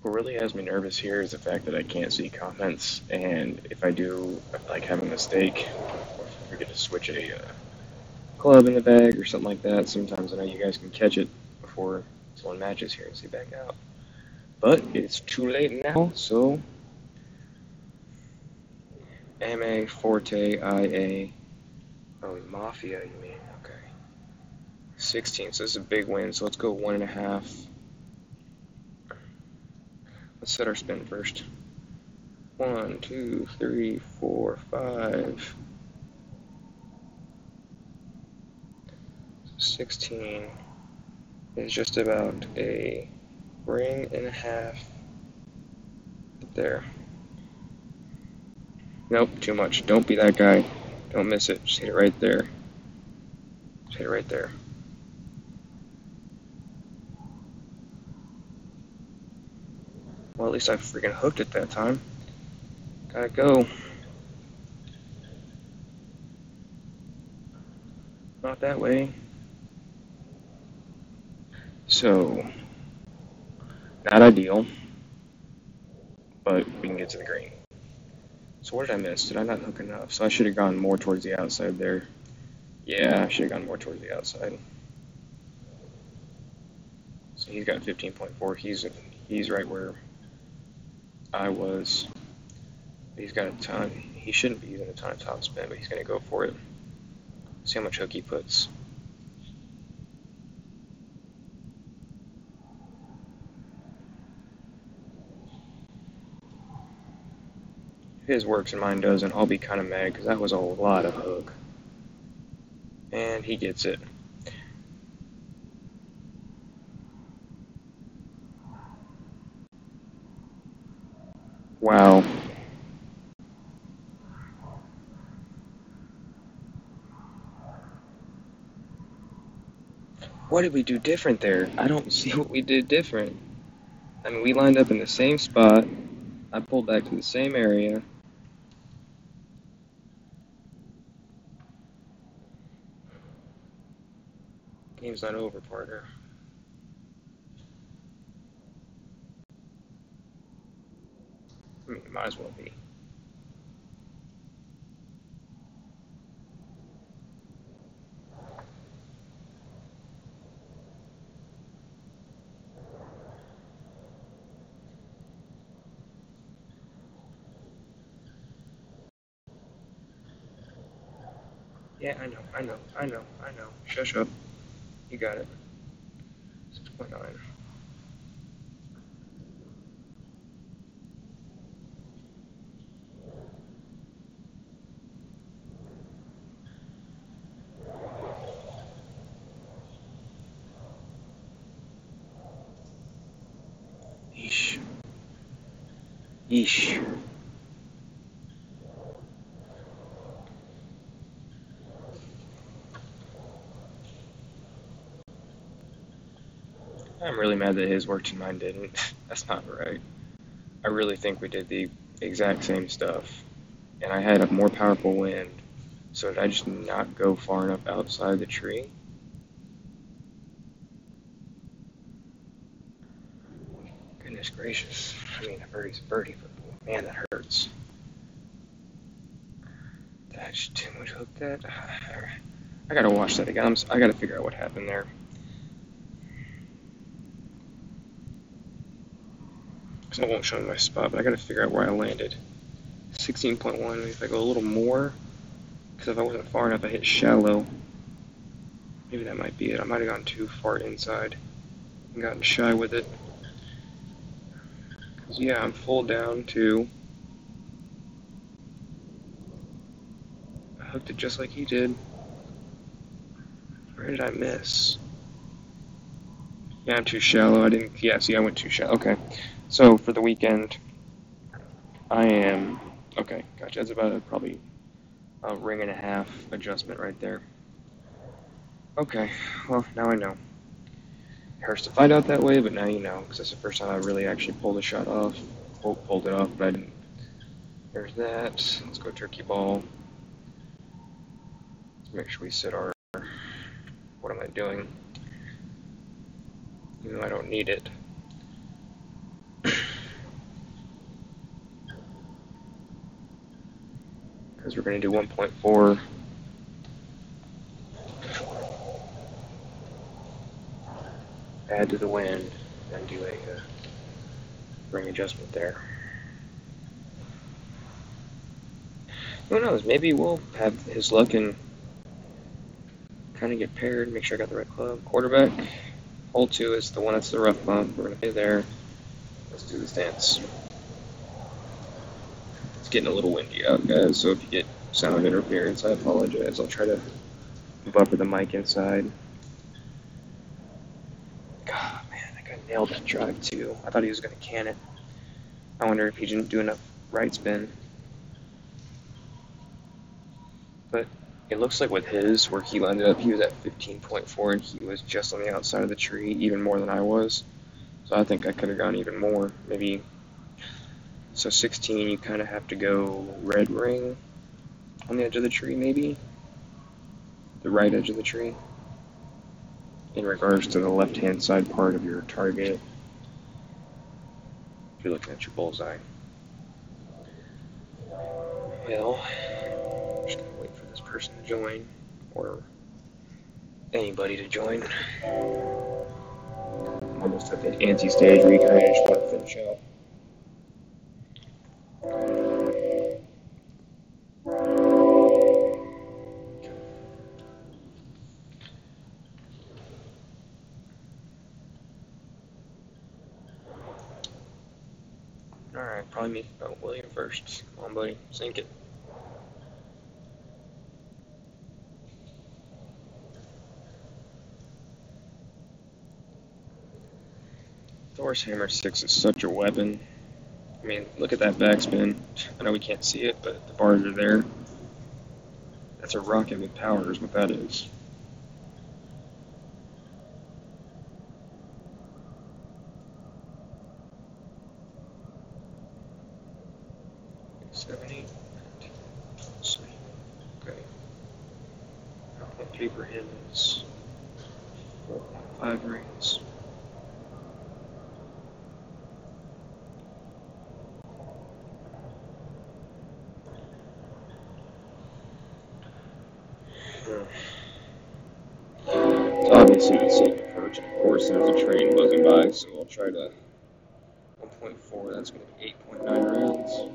What really has me nervous here is the fact that I can't see comments, and if I do, like, have a mistake, or if I forget to switch a club in the bag or something like that, sometimes I know you guys can catch it before someone matches here and see back out. But it's too late now, so MA, Forte, IA, oh, Mafia, you mean, okay. 16, so this is a big win, so let's go 1.5. Let's set our spin first. 1, 2, 3, 4, 5. 16 is just about a ring and a half there. Nope, too much. Don't be that guy. Don't miss it. Just hit it right there. Just hit it right there. Well, at least I freaking hooked it that time. Gotta go. Not that way. So, not ideal, but we can get to the green. So what did I miss? Did I not hook enough? So I should have gone more towards the outside there. Yeah, I should have gone more towards the outside. So he's got 15.4. He's right where I was. He's got a ton. He shouldn't be using a ton of top spin, but he's going to go for it. See how much hook he puts. If his works and mine doesn't, I'll be kind of mad because that was a lot of hook. And he gets it. Wow. What did we do different there? I don't see what we did different. I mean, we lined up in the same spot. I pulled back to the same area. Game's not over, partner. I mean, it might as well be. Yeah, I know. Shush up. You got it. 6.9. Yeesh. Yeesh. I'm really mad that his worked and mine didn't. That's not right. I really think we did the exact same stuff. And I had a more powerful wind. So did I just not go far enough outside the tree? Goodness gracious. I mean, a birdie's a birdie, but man, that hurts. That's too much hook that. I gotta watch that again. I gotta figure out what happened there. Because I won't show me my spot, but I gotta figure out where I landed. 16.1, maybe if I go a little more. Because if I wasn't far enough, I hit shallow. Maybe that might be it. I might have gone too far inside and gotten shy with it. Because, yeah, I'm full down to. I hooked it just like he did. Where did I miss? Yeah, I'm too shallow. I didn't. Yeah, see, I went too shallow. Okay. So for the weekend, I am. Okay, gotcha. That's about probably a ring and a half adjustment right there. Okay, well, now I know. It hurts to find out that way, but now you know, because that's the first time I really actually pulled a shot off. Pulled it off, but I didn't. There's that. Let's go turkey ball. Let's make sure we set our. What am I doing? Even though I don't need it. Because we're going to do 1.4. Add to the wind, and do a ring adjustment there. Who knows? Maybe we'll have his luck and kind of get paired. Make sure I got the right club. Quarterback. Hole 2 is the one that's the rough bump. We're going to be there. Let's do this dance. It's getting a little windy out, guys, so if you get sound interference, I apologize. I'll try to buffer the mic inside. God, man, that guy nailed that drive, too. I thought he was going to can it. I wonder if he didn't do enough right spin. But it looks like with his, where he landed up, he was at 15.4, and he was just on the outside of the tree, even more than I was. So I think I could have gone even more. Maybe. So 16, you kind of have to go red ring on the edge of the tree, maybe? The right edge of the tree. In regards to the left-hand side part of your target. If you're looking at your bullseye. Well, I'm just going to wait for this person to join. Or anybody to join. I'm almost at the anti-stage where you kind of just want to finish out. Alright, probably me. Oh, William first. Come on, buddy. Sink it. Thor's Hammer 6 is such a weapon. I mean, look at that backspin. I know we can't see it, but the bars are there. That's a rocket with power is what that is. Seven, eight. Let's see. Okay. Three for him is 5 rings. It's obviously the safe approach, and of course there's a train buzzing by, so I'll try to 1.4, that's going to be 8.9 rounds.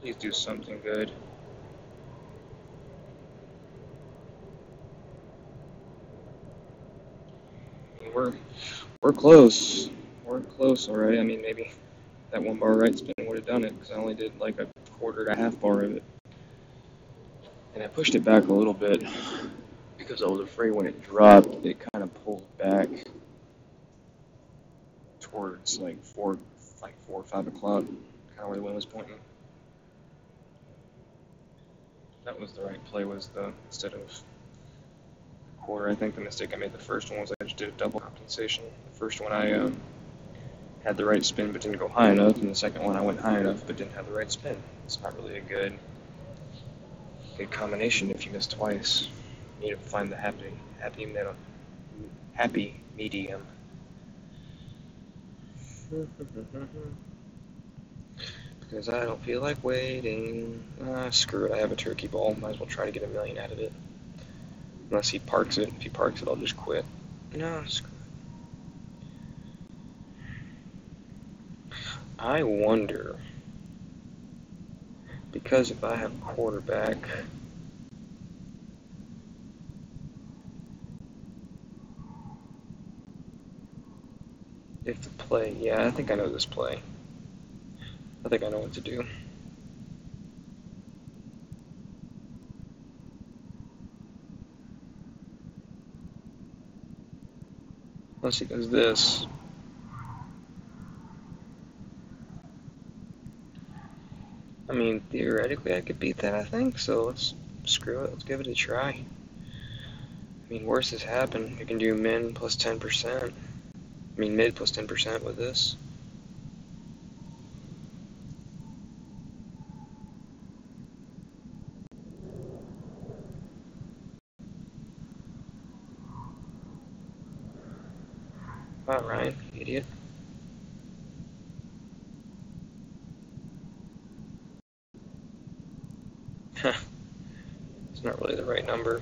Please do something good. I mean, we're close. We're close, alright. I mean, maybe that 1 bar right spin would have done it, because I only did like a quarter to half bar of it. And I pushed it back a little bit, because I was afraid when it dropped, it kind of pulled back towards like 4 or 5 o'clock, kind of where the wind was pointing. That was the right play, was the, instead of quarter, I think the mistake I made the first one was I just did a double compensation. The first one I had the right spin but didn't go high enough, and the second one I went high enough but didn't have the right spin. It's not really a good combination if you miss twice. You need to find the happy medium. Because I don't feel like waiting. Screw it, I have a turkey ball. Might as well try to get 1,000,000 out of it. Unless he parks it. If he parks it, I'll just quit. No, screw it. I wonder, because if I have quarterback, if the play, yeah, I think I know this play. I think I know what to do. Unless he does this. I mean, theoretically, I could beat that, I think, so let's screw it. Let's give it a try. I mean, worse has happened. You can do min plus 10%. I mean, mid plus 10% with this. Wow, Ryan, idiot. It's not really the right number.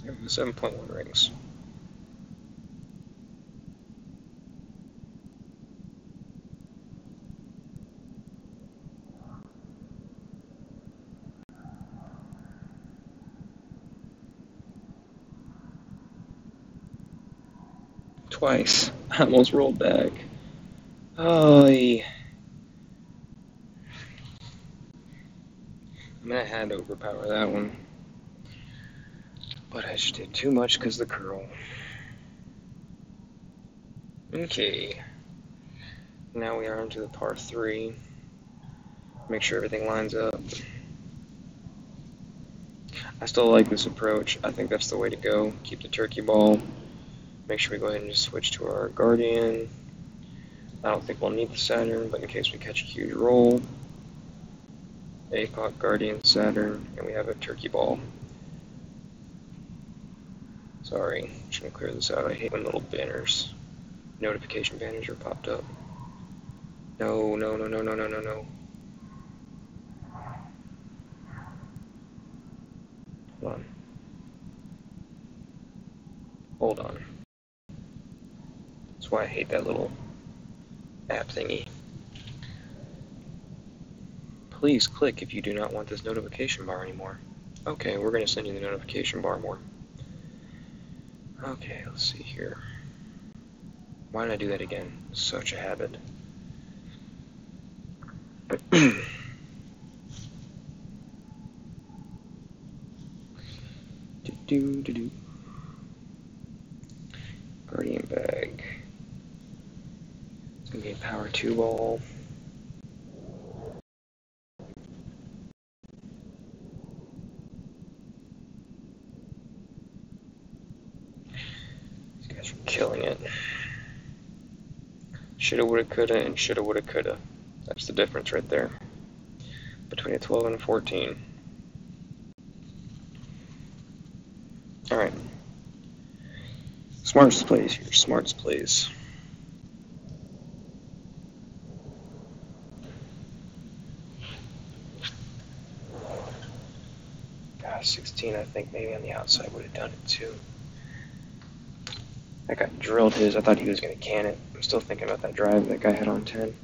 It was 7.1 rings. Twice. I almost rolled back. Oh, I mean, I had to overpower that one. But I just did too much because of the curl. Okay. Now we are into the par 3. Make sure everything lines up. I still like this approach. I think that's the way to go. Keep the turkey ball. Make sure we go ahead and just switch to our Guardian. I don't think we'll need the Saturn, but in case we catch a huge roll. 8 o'clock Guardian, Saturn, and we have a turkey ball. Sorry, I'm just going to clear this out. I hate when little banners, notification banners are popped up. No, no, no, no, no, no, no, no. Hold on. Hold on. That's why I hate that little app thingy. Please click if you do not want this notification bar anymore. Okay, we're going to send you the notification bar more. Okay, let's see here. Why did I do that again? Such a habit. Guardian bag. power 2 ball. These guys are killing it. Shoulda, woulda, coulda, and shoulda, woulda, coulda. That's the difference right there between a 12 and a 14. Alright. Smarts plays here. Smarts plays. 16, I think maybe on the outside would have done it too. That guy drilled his. I thought he was going to can it. I'm still thinking about that drive that guy had on 10.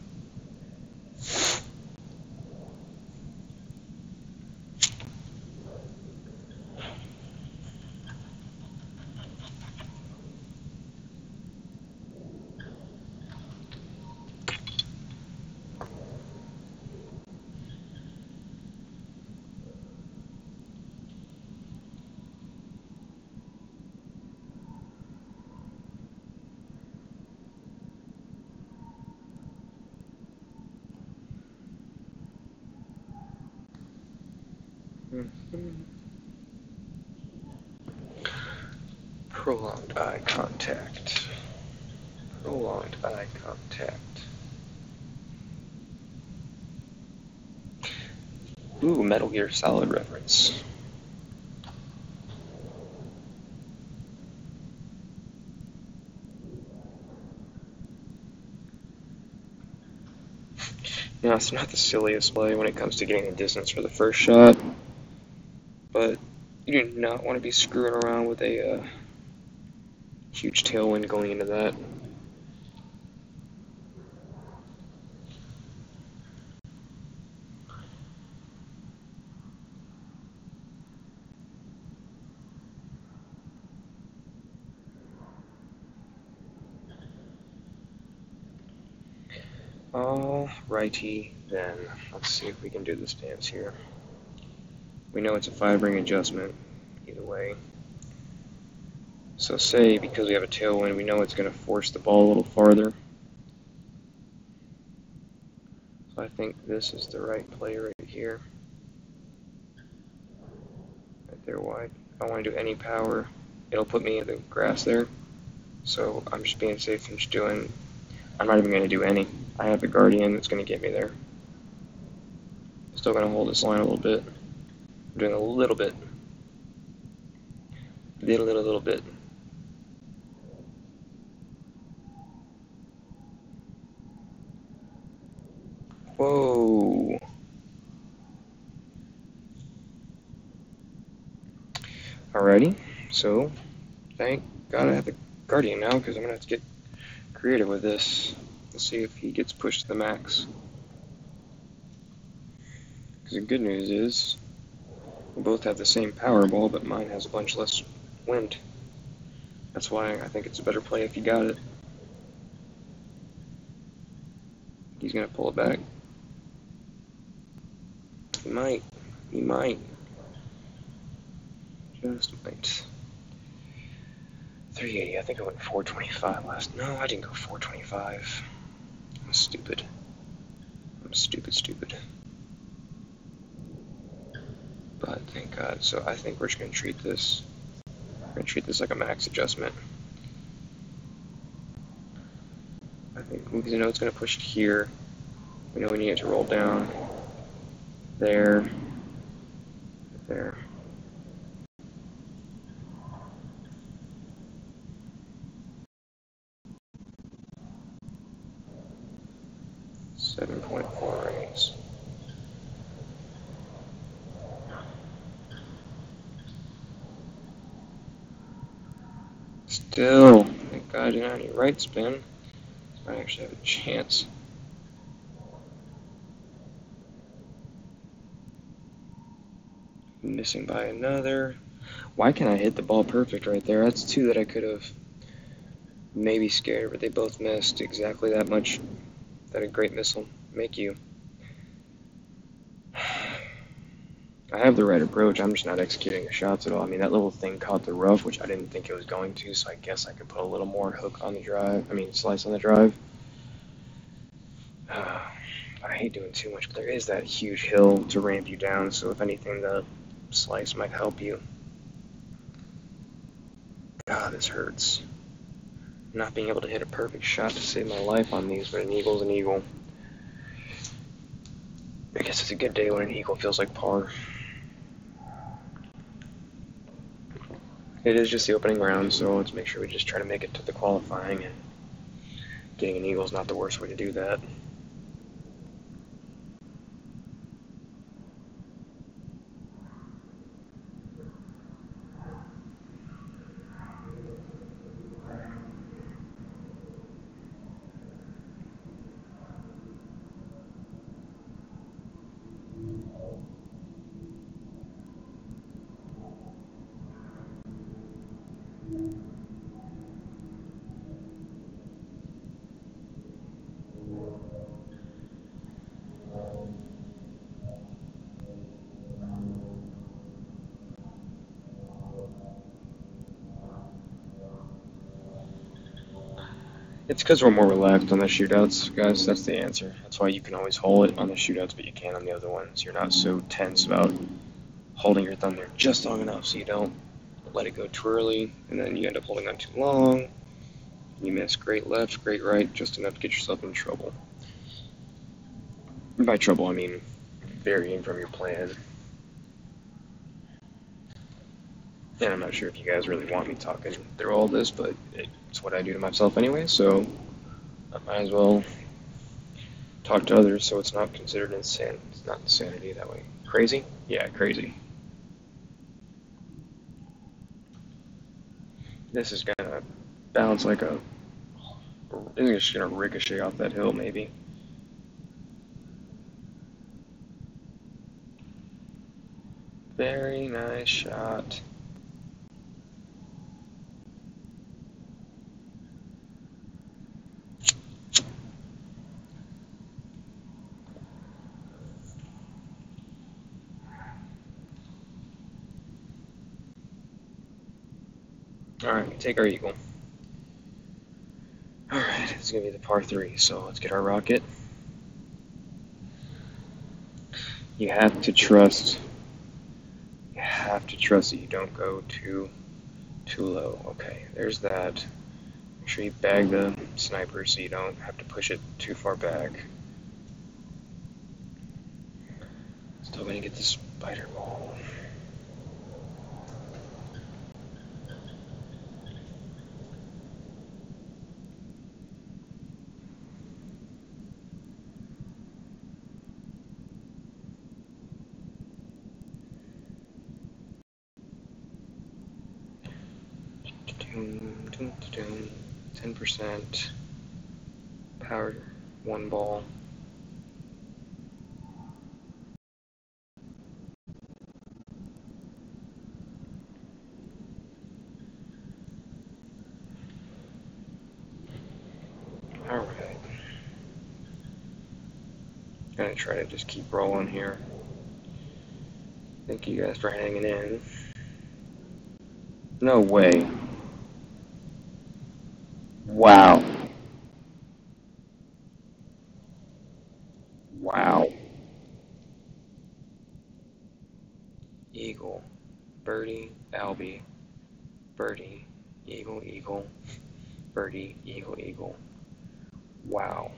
Prolonged eye contact. Prolonged eye contact. Ooh, Metal Gear Solid reference. You know, it's not the silliest play when it comes to getting the distance for the first shot, but you do not want to be screwing around with a huge tailwind going into that. Alrighty then, let's see if we can do this dance here. We know it's a 5-ring adjustment, either way. So say, because we have a tailwind, we know it's going to force the ball a little farther. So I think this is the right play right here. Right there wide. If I want to do any power, it'll put me in the grass there. So I'm just being safe and just doing, I'm not even going to do any. I have the Guardian that's going to get me there. Still going to hold this line a little bit. I'm doing a little bit. Little bit. Whoa. Alrighty, so thank God I have the Guardian now, because I'm going to have to get creative with this. Let's see if he gets pushed to the max. Because the good news is, we both have the same Powerball, but mine has a bunch less wind. That's why I think it's a better play if you got it. He's going to pull it back. He might. He might. Just might. 380, I think I went 425 last. No, I didn't go 425. I'm stupid. I'm stupid. But thank God. So I think we're just going to treat this. We're going to treat this like a max adjustment. I think because we know it's going to push it here. We know we need it to roll down. There. There. .4 rings. Still, thank God I didn't have any right spin. I actually have a chance. Missing by another. Why can't I hit the ball perfect right there? That's two that I could have maybe scared, but they both missed exactly that much that a great miss will make you. I have the right approach, I'm just not executing the shots at all. I mean, that little thing caught the rough, which I didn't think it was going to, so I guess I could put a little more hook on the drive, slice on the drive. I hate doing too much, but there is that huge hill to ramp you down, so if anything, the slice might help you. God, this hurts. Not being able to hit a perfect shot to save my life on these, but an eagle's an eagle. I guess it's a good day when an eagle feels like par. It is just the opening round, so let's make sure we just try to make it to the qualifying, and getting an eagle is not the worst way to do that. It's because we're more relaxed on the shootouts, guys. That's the answer. That's why you can always hold it on the shootouts, but you can't on the other ones. You're not so tense about holding your thumb there just long enough so you don't let it go too early, and then you end up holding on too long. You miss great left, great right, just enough to get yourself in trouble. By trouble, I mean varying from your plan. And I'm not sure if you guys really want me talking through all this, but it's what I do to myself anyway, so I might as well talk to others so it's not considered insane. It's not insanity that way. Crazy? Yeah, crazy. This is gonna bounce like a. This is just gonna ricochet off that hill, maybe. Very nice shot. Alright, take our eagle. Alright, this is gonna be the par 3, so let's get our rocket. You have to trust. You have to trust that you don't go too low. Okay, there's that. Make sure you bag the sniper so you don't have to push it too far back. Still gonna get the spider ball. Doom, doom, doom. 10% power, one ball. Alright. Gonna try to just keep rolling here. Thank you guys for hanging in. No way. Wow. Wow. Eagle. Birdie, Albie. Birdie, eagle, eagle. Birdie, eagle, eagle. Wow.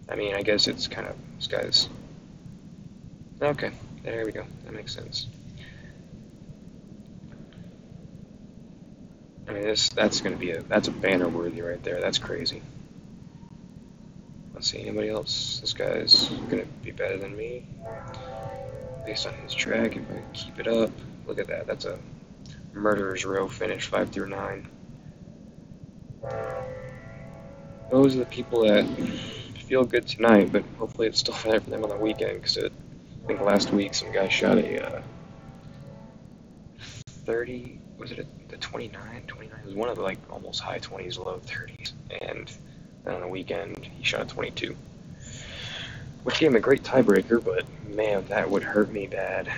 I mean, I guess it's kind of this guy's. Okay, there we go. That makes sense. I mean, that's gonna be that's a banner worthy right there. That's crazy. Let's see, anybody else? This guy's gonna be better than me based on his track. If I keep it up, look at that. That's a murderer's row finish, 5 through 9. Those are the people that feel good tonight, but hopefully it's still better for them on the weekend. Because I think last week some guy shot a 30. Was it the 29? 29 it was one of the like almost high 20s, low 30s, and then on the weekend he shot a 22, which gave him a great tiebreaker. But man, that would hurt me bad.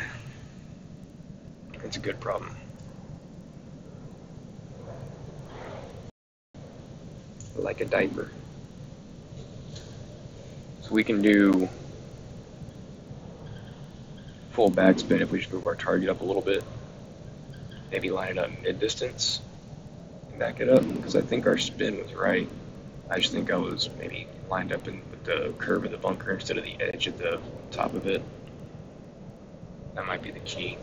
It's a good problem. Like a diaper. So we can do full backspin if we just move our target up a little bit. Maybe line it up mid-distance and back it up, because I think our spin was right. I just think I was maybe lined up with the curve of the bunker instead of the edge at the top of it. That might be the key.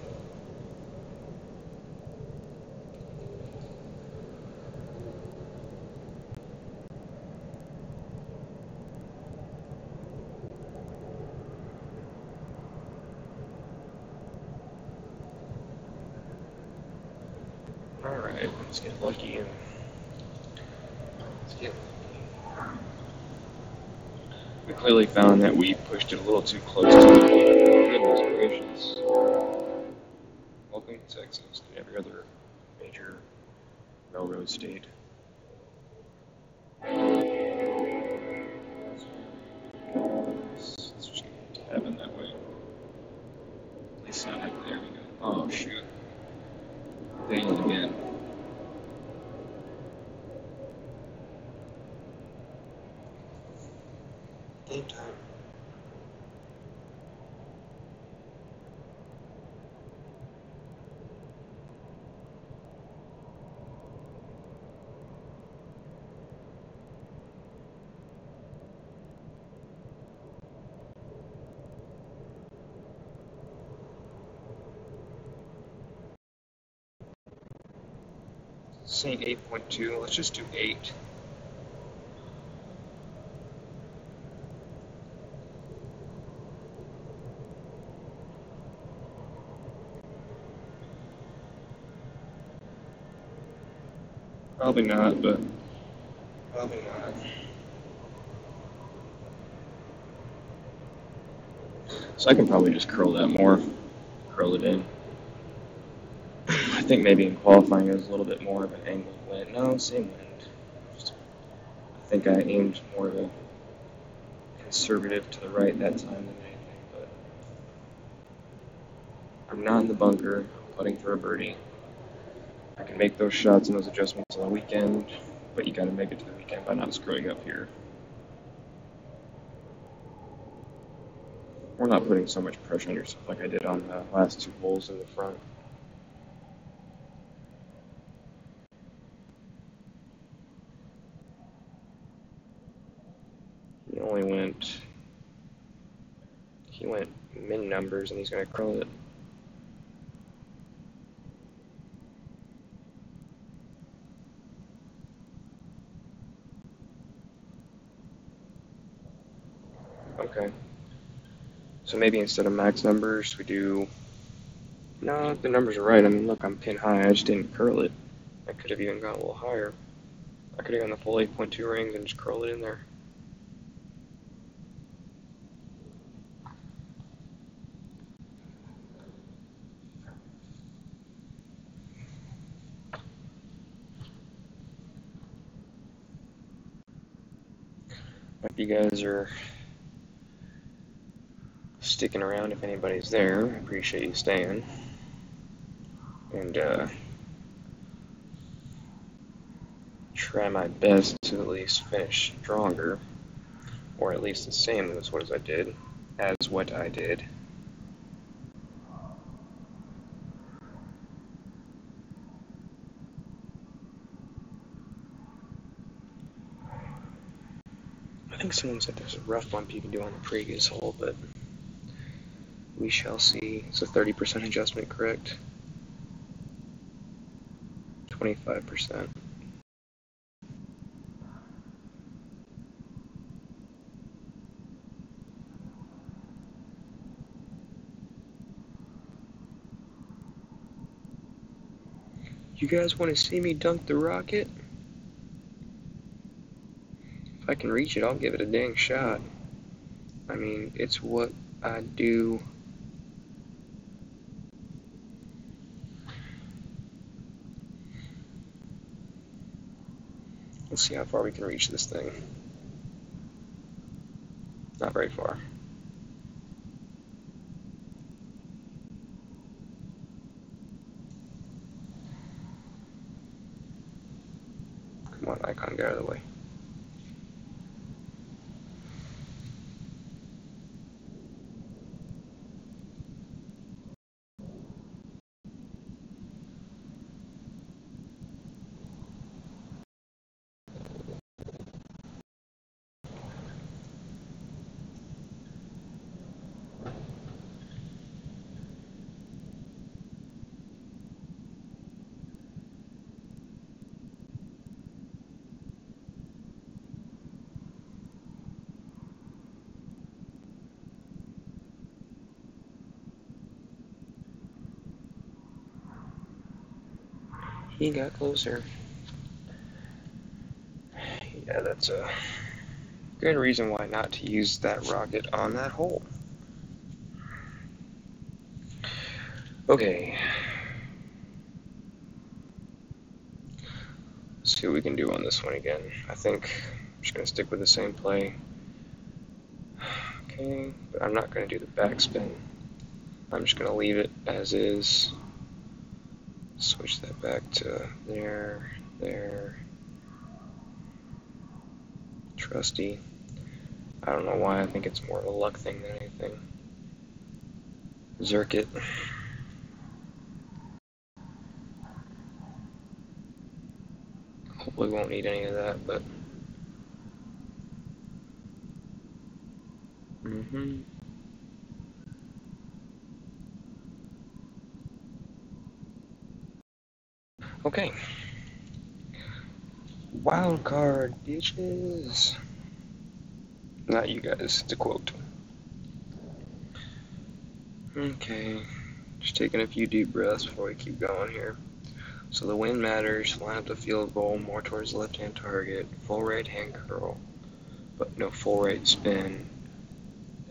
Alright, let's get lucky and let's get. We clearly found that we pushed it a little too close to the goodness gracious. Welcome to Texas and every other major railroad state. Let's just have it that way. At least not have, there we go. Oh shoot. Dang it again. Game time. Saying 8.2, let's just do 8. Probably not, but probably not. So I can probably just curl that more, curl it in. I think maybe in qualifying it was a little bit more of an angled wind. No, same wind. I think I aimed more of a conservative to the right that time than anything, but I'm not in the bunker, I'm putting for a birdie. I can make those shots and those adjustments on the weekend, but you gotta make it to the weekend by not screwing up here. Or not putting so much pressure on yourself like I did on the last 2 holes in the front. He went min numbers and he's gonna curl it. Okay. So maybe instead of max numbers, we do. No, the numbers are right. I mean, look, I'm pin high. I just didn't curl it. I could have even gone a little higher. I could have gone the full 8.2 rings and just curled it in there. Hope you guys are sticking around if anybody's there. I appreciate you staying. And try my best to at least finish stronger, or at least the same as what I did. I think someone said there's a rough bump you can do on the previous hole, but we shall see. It's a 30% adjustment, correct? 25%. You guys want to see me dunk the rocket? If I can reach it, I'll give it a dang shot. I mean, it's what I do. Let's see how far we can reach this thing. Not very far. Come on, Icon, get out of the way. He got closer. Yeah, that's a good reason why not to use that rocket on that hole. Okay. Let's see what we can do on this one again. I think I'm just going to stick with the same play. Okay, but I'm not going to do the backspin. I'm just going to leave it as is. Switch that back to there, there. Trusty. I don't know why, I think it's more of a luck thing than anything. Zerk it. Hopefully won't need any of that, but... Okay. Wild card, bitches. Not you guys, it's a quote. Okay. Just taking a few deep breaths before we keep going here. So the wind matters, line up the field goal more towards the left-hand target, full right-hand curl, but no full right spin.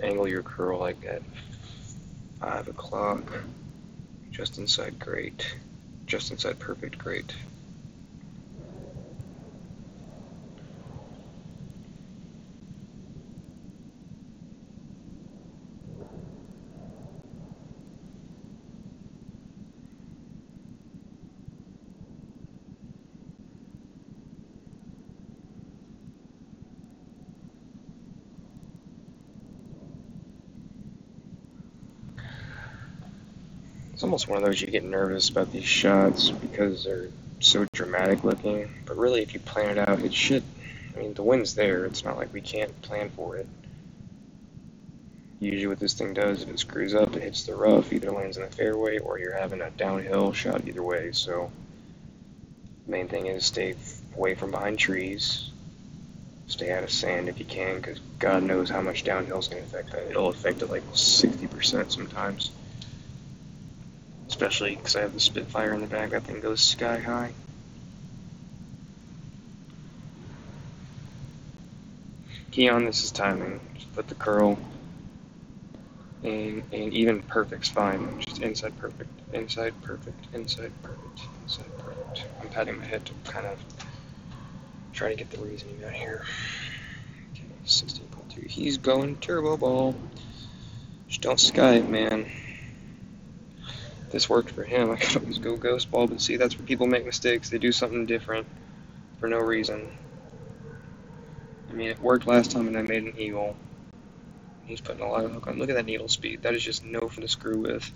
Angle your curl like at 5 o'clock, just inside great, just inside perfect great. It's almost one of those you get nervous about these shots because they're so dramatic looking, but really if you plan it out, it should, I mean, the wind's there, it's not like we can't plan for it. Usually what this thing does, if it screws up, it hits the rough, either lands in the fairway or you're having a downhill shot either way, so the main thing is stay away from behind trees, stay out of sand if you can, because God knows how much downhill is going to affect that. It'll affect it like 60% sometimes. Especially because I have the Spitfire in the back, that thing goes sky high. Key on this is timing. Just put the curl and even perfect's fine. Just inside perfect, inside perfect, inside perfect, inside perfect. I'm patting my head to kind of try to get the reasoning out here. Okay, 16.2. He's going turbo ball. Just don't sky it, man. This worked for him. I could always go ghost ball, but see, that's where people make mistakes. They do something different for no reason. I mean, it worked last time and I made an eagle. He's putting a lot of hook on. Look at that needle speed. That is just no for the screw with.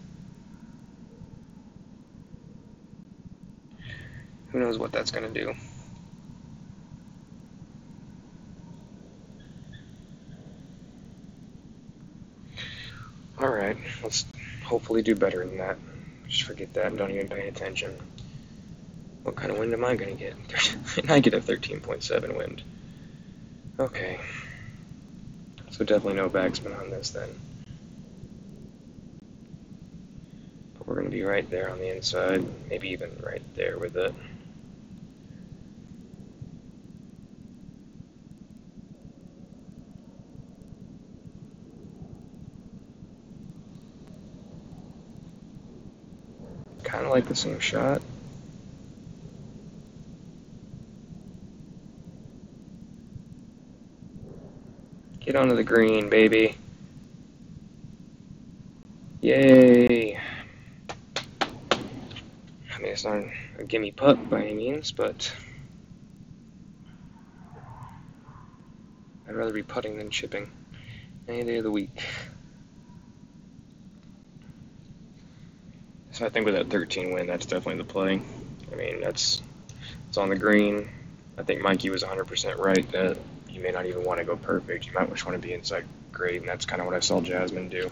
Who knows what that's going to do. Alright, let's hopefully do better than that. Just forget that and don't even pay attention. What kind of wind am I going to get? I get a 13.7 wind. Okay. So definitely no backspin on this then. But we're going to be right there on the inside, maybe even right there with it. Kind of like the same shot. Get onto the green, baby. Yay! I mean, it's not a gimme putt by any means, but I'd rather be putting than chipping any day of the week. So I think with that 13 win, that's definitely the play. I mean, it's on the green. I think Mikey was 100% right that you may not even want to go perfect. You might just want to be inside great, and that's kind of what I saw Jasmine do.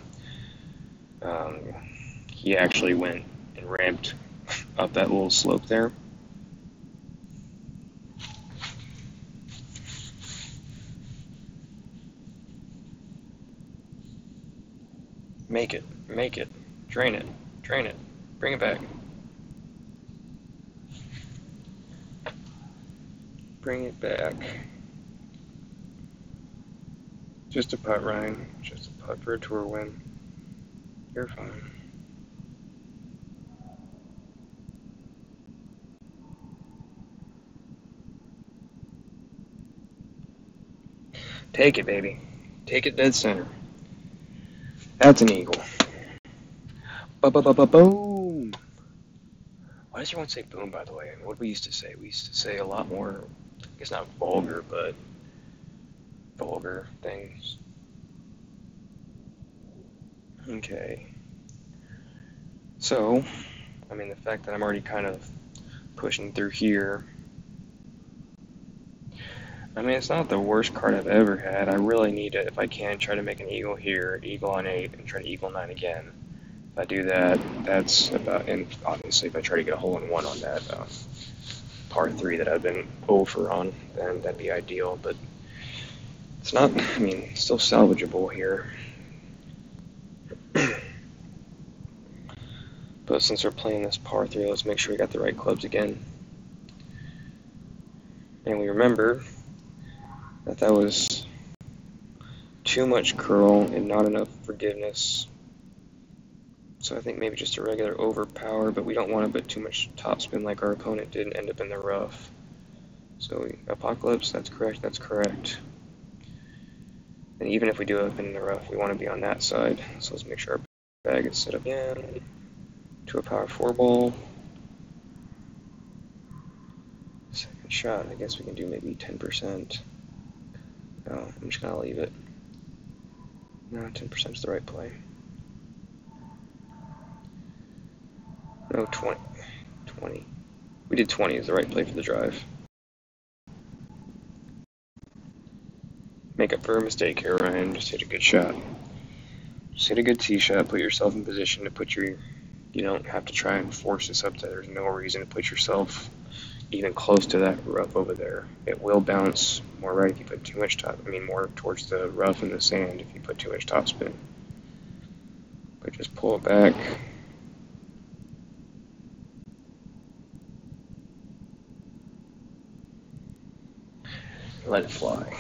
He actually went and ramped up that little slope there. Make it, drain it, bring it back. bring it back. Just a putt, Ryan. Just a putt for a tour win. You're fine. Take it, baby. Take it dead center. That's an eagle. Boom! Why does everyone say boom, by the way? What we used to say? We used to say a lot more, I guess not vulgar, but vulgar things. Okay. So, I mean, the fact that I'm already kind of pushing through here, I mean, it's not the worst card I've ever had. I really need to, if I can, try to make an eagle here, eagle on 8, and try to eagle 9 again. If I do that, that's about, and obviously if I try to get a hole-in-one on that par 3 that I've been over on, then that'd be ideal, but it's not, I mean, it's still salvageable here. But since we're playing this par 3, let's make sure we got the right clubs again. And we remember that that was too much curl and not enough forgiveness. So I think maybe just a regular overpower, but we don't want to put too much topspin like our opponent did and end up in the rough. So Apocalypse, that's correct, that's correct. And even if we do end up in the rough, we want to be on that side. So let's make sure our bag is set up again to a power 4 ball. Second shot, I guess we can do maybe 10%. No, I'm just gonna leave it. No, 10% is the right play. No, 20. 20. We did 20 is the right play for the drive. Make up for a mistake here, Ryan. Just hit a good shot. Just hit a good tee shot. Put yourself in position to put your. You don't have to try and force this up there. There's no reason to put yourself even close to that rough over there. It will bounce more right if you put too much top. I mean, more towards the rough and the sand if you put too much topspin. But just pull it back. Let it fly.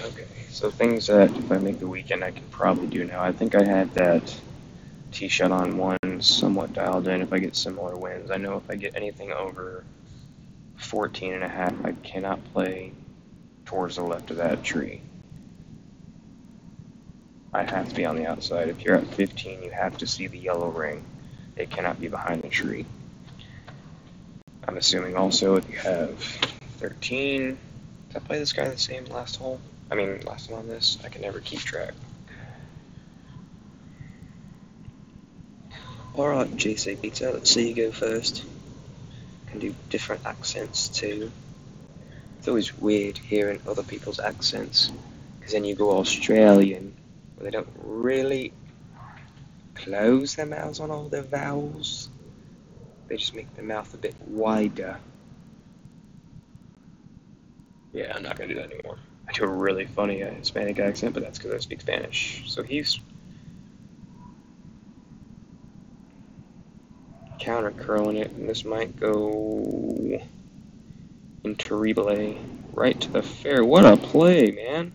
Okay, so things that if I make the weekend I can probably do now. I think I had that tee shot on 1 somewhat dialed in if I get similar wins. I know if I get anything over 14.5, I cannot play towards the left of that tree. I have to be on the outside. If you're at 15, you have to see the yellow ring. It cannot be behind the tree. I'm assuming also if you have 13, did I play this guy the same last hole? I mean, last time on this, I can never keep track. Alright, GC Peter, let's see you go first. Can do different accents too. It's always weird hearing other people's accents, because then you go Australian, where they don't really close their mouths on all their vowels. They just make the mouth a bit wider. Yeah, I'm not gonna do that anymore. I do a really funny Hispanic accent, but that's because I speak Spanish. So he's counter curling it, and this might go in Terrible right to the fair. What a play, man!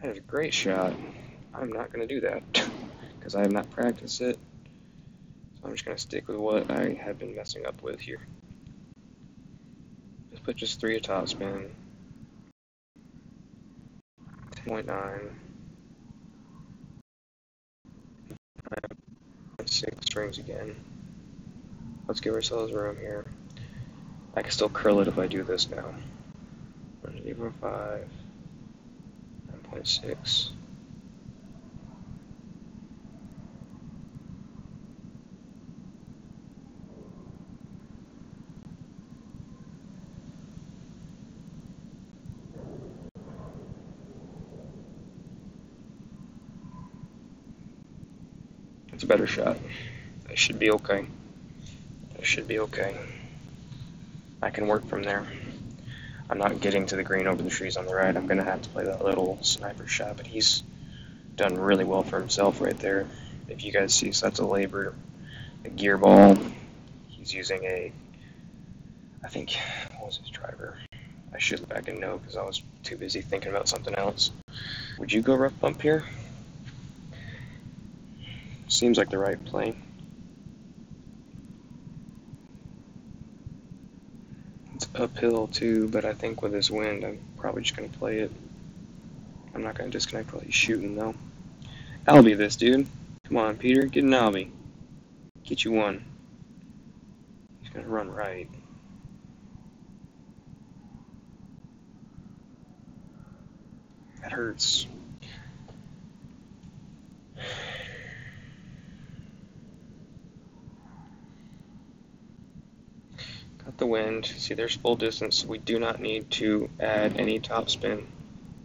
That is a great shot. I'm not gonna do that because I have not practiced it. So I'm just gonna stick with what I have been messing up with here. Just put just 3 a topspin. 10.9. 6 strings again. Let's give ourselves room here. I can still curl it if I do this now. 8.5. 9.6. It's a better shot. I should be okay. I should be okay. I can work from there. I'm not getting to the green over the trees on the right. I'm going to have to play that little sniper shot, but he's done really well for himself right there. If you guys see, so that's a labor, a gear ball. He's using I think, what was his driver? I should look back and know because I was too busy thinking about something else. Would you go rough bump here? Seems like the right play. It's uphill too, but I think with this wind, I'm probably just going to play it. I'm not going to disconnect while he's shooting though. Albie this, dude. Come on, Peter, get an Albie. Get you one. He's going to run right. That hurts. Got the wind. See, there's full distance. We do not need to add any top spin.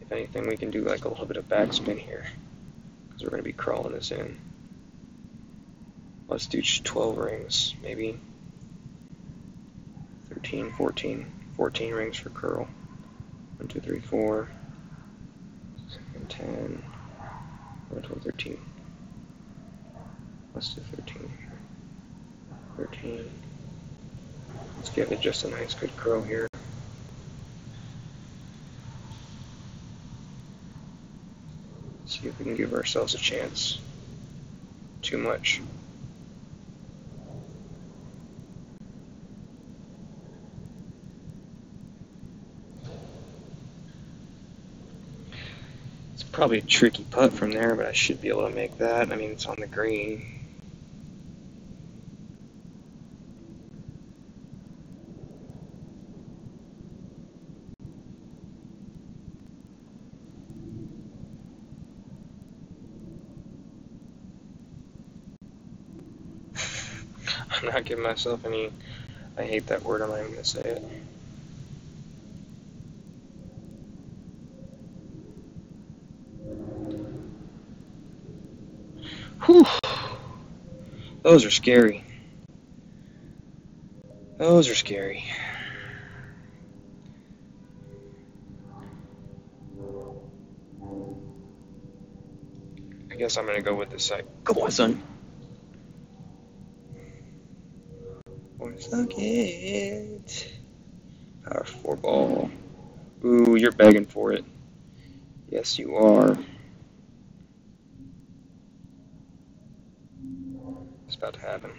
If anything, we can do like a little bit of backspin here because we're going to be crawling this in. Let's do 12 rings, maybe 13, 14. 14 rings for curl. 1, 2, 3, 4, 10, 11, 12, 13. Let's do 13. 13. Let's give it just a nice good curl here. See if we can give ourselves a chance. Too much. It's probably a tricky putt from there, but I should be able to make that. I mean, it's on the green. I'm not giving myself any, I hate that word, I'm not even going to say it. Whew. Those are scary. Those are scary. I guess I'm going to go with this side. Go on, son. Suck it. Power 4 ball. Ooh, you're begging for it. Yes, you are. It's about to happen.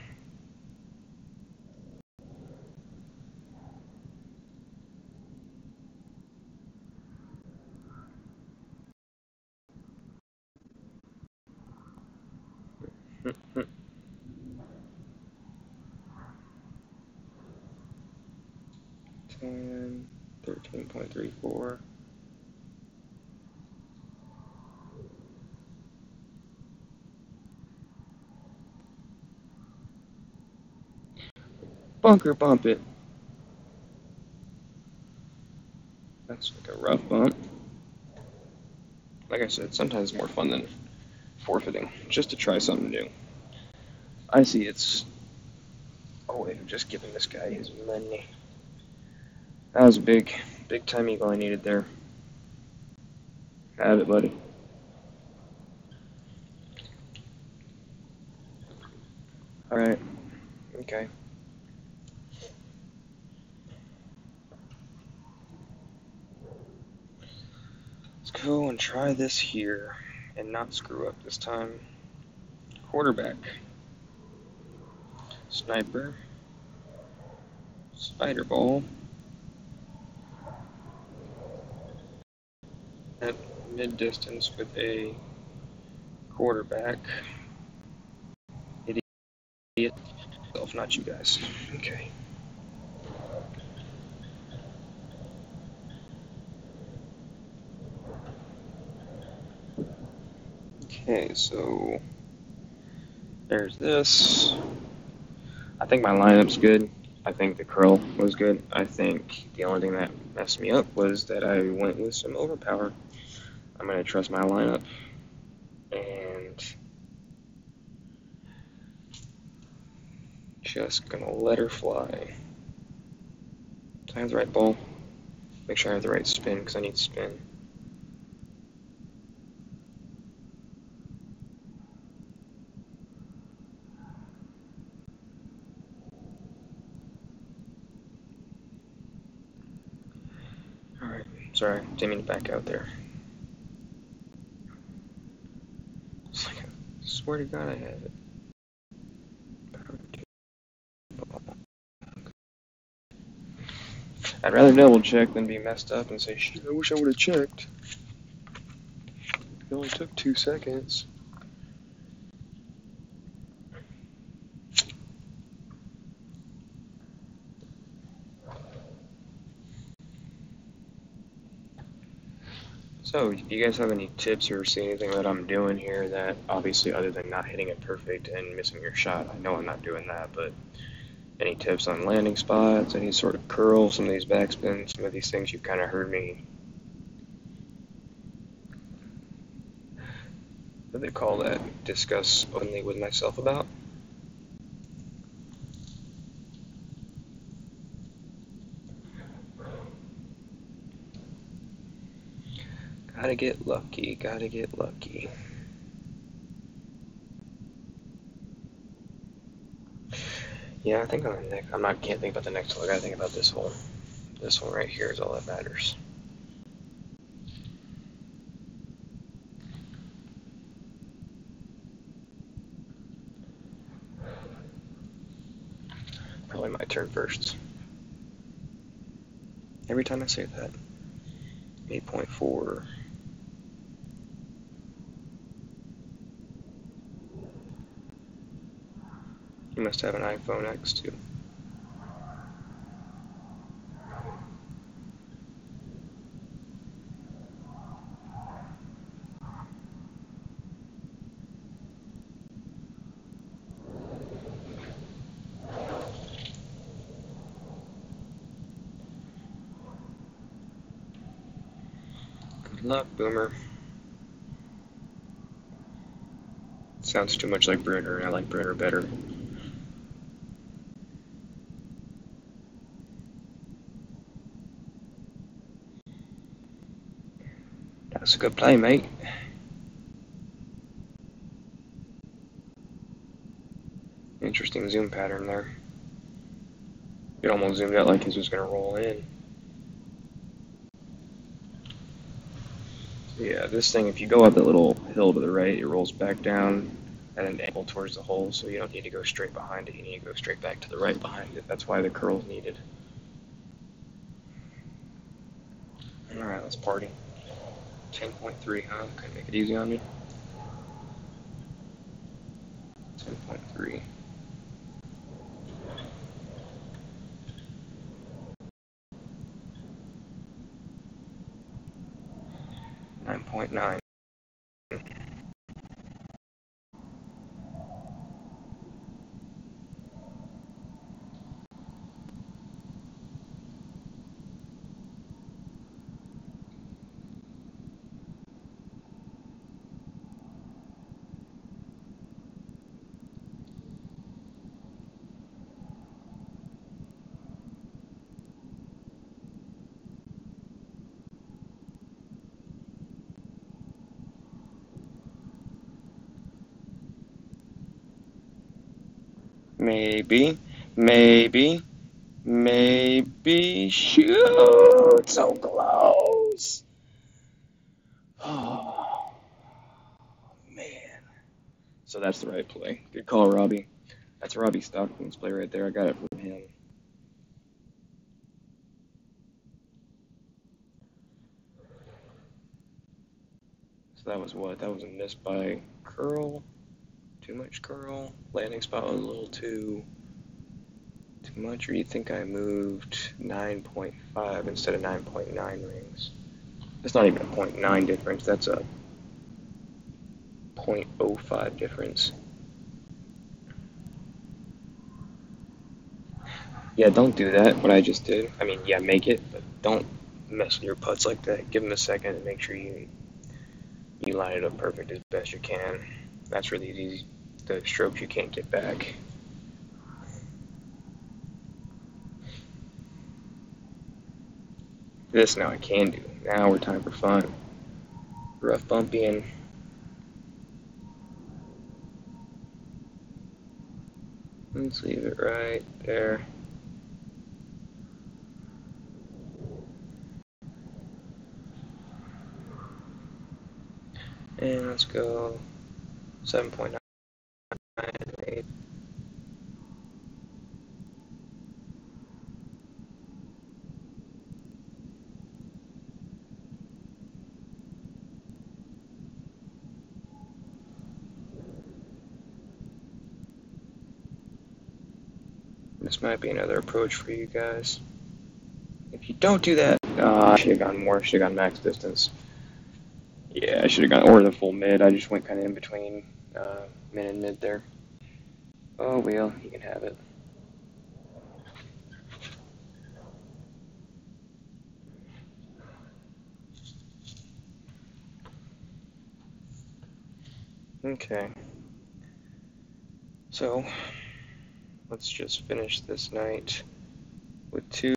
Ten, 13.34. Bunker bump it. That's like a rough bump. Like I said, sometimes it's more fun than forfeiting, just to try something new. I see it's a way of just giving this guy his money. That was a big time eagle I needed there. Have it, buddy. Alright. Okay. Let's go and try this here and not screw up this time. Quarterback. Sniper. Spider ball. At mid distance with a quarterback. Idiot. Self, not you guys. Okay. Okay, so there's this. I think my lineup's good. I think the curl was good. I think the only thing that messed me up was that I went with some overpower. I'm going to trust my lineup and just going to let her fly. Sounds right, ball. Make sure I have the right spin because I need spin. Alright, sorry, didn't mean to back out there. It's like, I swear to God I have it. I'd rather double check than be messed up and say, shit, I wish I would have checked. It only took 2 seconds. So, do you guys have any tips or see anything that I'm doing here that, obviously, other than not hitting it perfect and missing your shot? I know I'm not doing that, but any tips on landing spots, any sort of curl, some of these backspins, some of these things you've kind of heard me, what do they call that, discuss openly with myself about? Gotta get lucky, gotta get lucky. Yeah, I think on the next, can't think about the next one, I gotta think about this hole. This one right here is all that matters. Probably my turn first. Every time I say that. 8.4. You must have an iPhone X too. Good luck, Boomer. Sounds too much like Brunner, and I like Brunner better. That's a good play, mate. Interesting zoom pattern there. It almost zoomed out like he was going to roll in. Yeah, this thing, if you go up that little hill to the right, it rolls back down at an angle towards the hole, so you don't need to go straight behind it. You need to go straight back to the right behind it. That's why the curl's needed. Alright, let's party. 10.3, huh? Can I make it easy on me? 10.3. $9.9. Maybe, maybe, maybe. Shoot! So close! Oh, man. So that's the right play. Good call, Robbie. That's Robbie Stockton's play right there. I got it from him. So that was what? That was a miss by curl. Too much curl. Landing spot was a little too much. Or you think I moved 9.5 instead of 9.9 rings? That's not even a 0.9 difference. That's a 0.05 difference. Yeah, don't do that, what I just did. I mean, yeah, make it, but don't mess with your putts like that. Give them a second and make sure you line it up perfect as best you can. That's really easy. The strokes you can't get back. This now I can do. Now we're time for fun. Rough bumpy and let's leave it right there. And let's go 7.98. This might be another approach for you guys. If you don't do that, I should have gone more. Should have gone max distance. Yeah, I should have gone or the full mid. I just went kind of in between min and mid there. Oh well, you can have it. Okay. So let's just finish this night with 2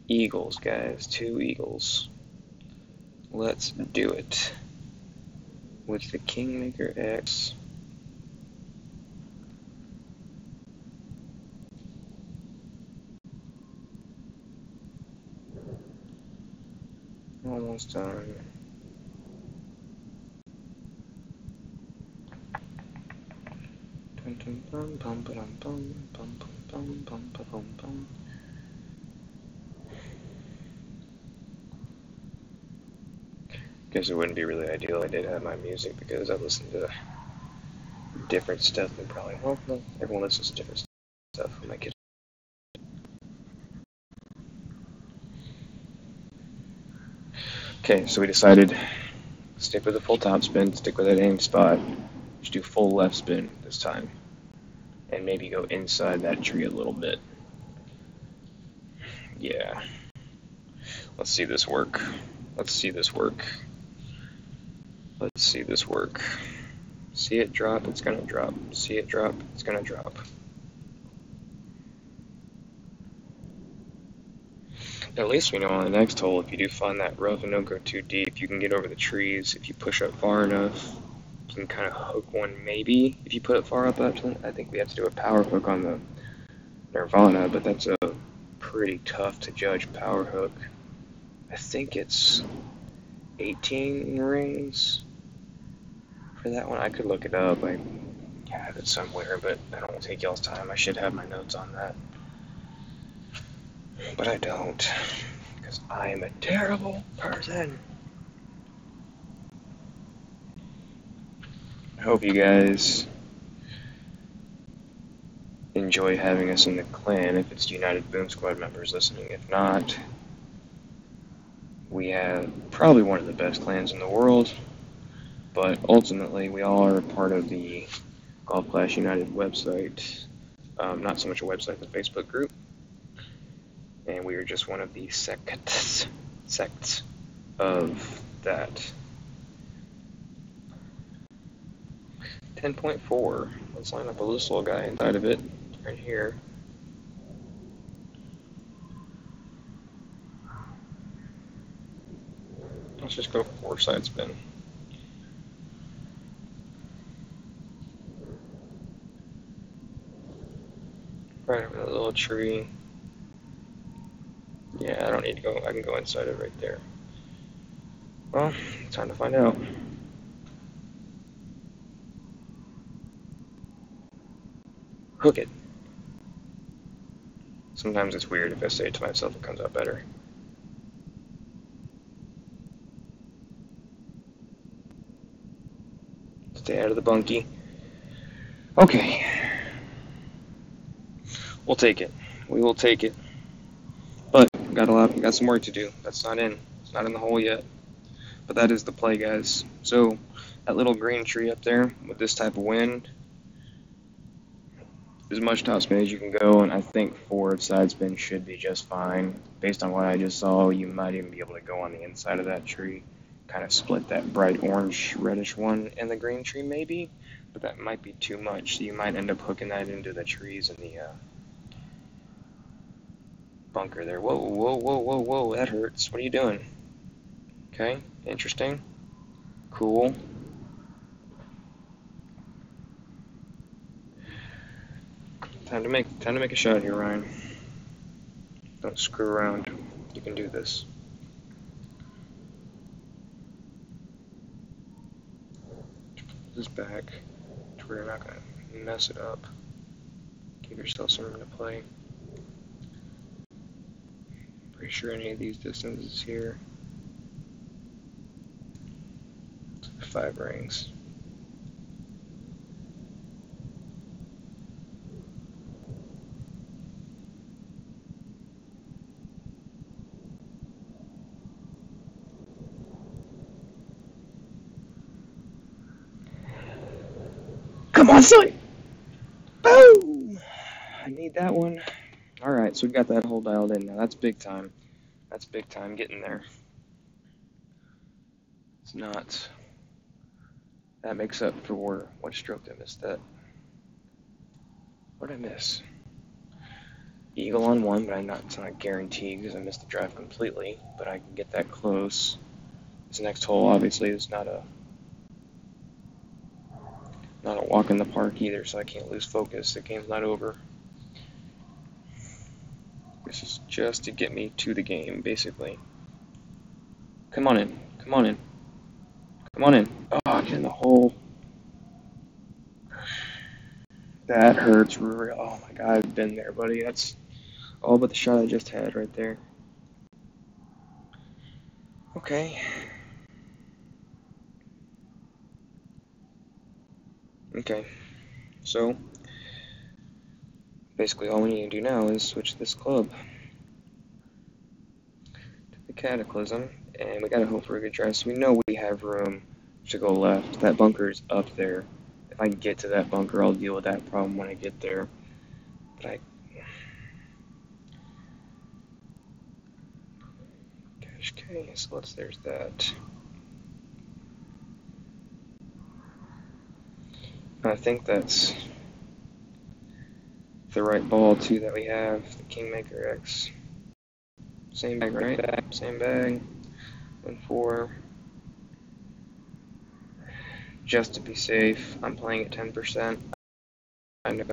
eagles, guys. 2 eagles. Let's do it with the Kingmaker X. Almost done. Guess it wouldn't be really ideal if I did have my music because I listen to different stuff than probably, well, no, everyone listens to different stuff when my kids. Okay, so we decided stick with the full top spin, stick with that aim spot, just do full left spin this time, and maybe go inside that tree a little bit. Yeah. Let's see this work. Let's see this work. Let's see this work. See it drop, it's gonna drop. See it drop, it's gonna drop. At least we know on the next hole, if you do find that rough and don't go too deep, you can get over the trees. If you push up far enough, you can kind of hook one maybe. If you put it far up, actually, I think we have to do a power hook on the Nirvana, but that's a pretty tough to judge power hook. I think it's 18 rings for that one. I could look it up. I have it somewhere, but I don't want to take y'all's time. I should have my notes on that. But I don't, because I am a terrible person. I hope you guys enjoy having us in the clan, if it's United Boom Squad members listening. If not, we have probably one of the best clans in the world, but ultimately we all are a part of the Golf Clash United website. Not so much a website, but Facebook group. And we are just one of the sects of that. 10.4. Let's line up a this little guy inside of it, right here. Let's just go 4 side spin. Right over the little tree. Yeah, I don't need to go. I can go inside it right there. Well, time to find out. Hook it. Sometimes it's weird if I say it to myself, it comes out better. Stay out of the bunkie. Okay. We'll take it. We will take it. But got some work to do. That's not in. It's not in the hole yet. But that is the play, guys. So that little green tree up there with this type of wind, as much topspin as you can go, and I think forward side spin should be just fine. Based on what I just saw, you might even be able to go on the inside of that tree, kind of split that bright orange reddish one and the green tree maybe, but that might be too much. So you might end up hooking that into the trees in the bunker there. Whoa, whoa, whoa, whoa, whoa, that hurts. What are you doing? Okay, interesting. Cool. Time to make a shot here, Ryan. Don't screw around. You can do this. Put this back to where you're not gonna mess it up. Give yourself some room to play. Pretty sure any of these distances here. 5 rings. Come on, Sully! Boom! I need that one. Alright, so we got that hole dialed in now. That's big time. That's big time getting there. It's not. That makes up for what stroke I missed that. What did I miss? Eagle on 1, but it's not guaranteed because I missed the drive completely, but I can get that close. This next hole obviously is not a walk in the park either, so I can't lose focus. The game's not over. This is just to get me to the game, basically. Come on in. Come on in. Come on in. Oh, get in the hole. That hurts real. Oh my god, I've been there, buddy. That's all but the shot I just had right there. Okay. Okay. So, basically all we need to do now is switch this club to the Cataclysm, and we gotta hope for a good drive. So we know we have room to go left. That bunker is up there. If I can get to that bunker, I'll deal with that problem when I get there. But okay, so there's that. I think that's the right ball too that we have, the Kingmaker X. Same bag, right? Same bag. 1-4. Just to be safe, I'm playing at 10%. I know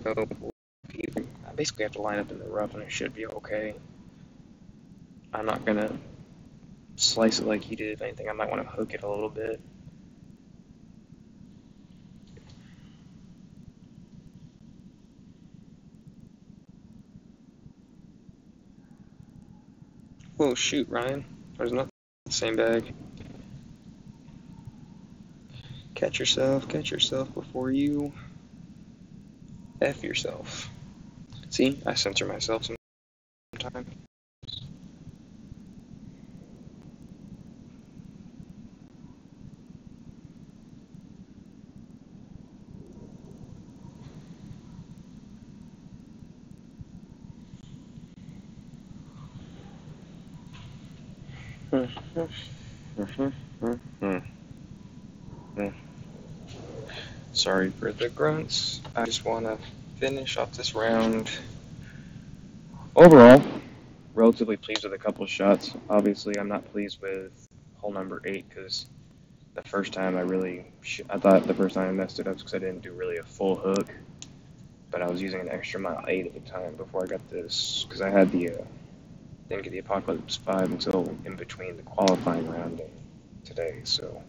I basically have to line up in the rough and it should be okay. I'm not gonna slice it like he did. If anything, I might want to hook it a little bit. Whoa, shoot, Ryan. There's nothing in the same bag. Catch yourself before you F yourself. See, I censor myself sometimes. Sorry for the grunts. I just want to finish off this round. Overall, relatively pleased with a couple of shots. Obviously, I'm not pleased with hole number 8 because the first time I thought the first time I messed it up because I didn't do really a full hook, but I was using an extra mile 8 at the time before I got this because I had didn't get the Apocalypse 5 until in between the qualifying round and today, so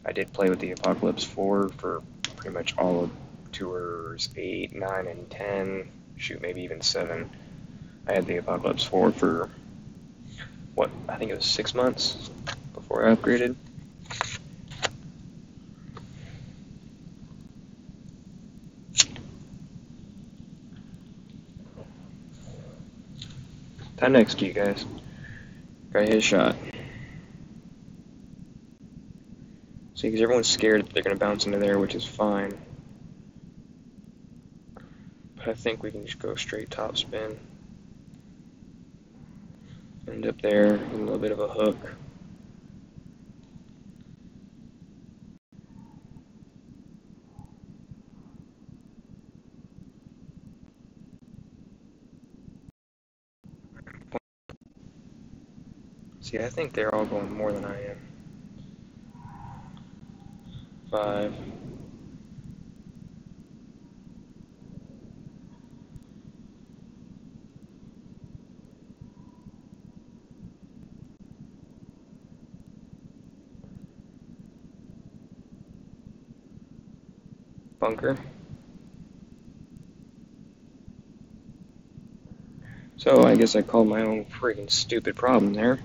I did play with the Apocalypse 4 for pretty much all of tours 8, 9, and 10, shoot, maybe even 7. I had the Apocalypse 4 for, I think it was 6 months before I upgraded. Time to execute, guys. Gotta hit a shot. See, because everyone's scared that they're going to bounce into there, which is fine. But I think we can just go straight top spin. End up there, a little bit of a hook. See, I think they're all going more than I am. 5. Bunker. So I guess I called my own freaking stupid problem there.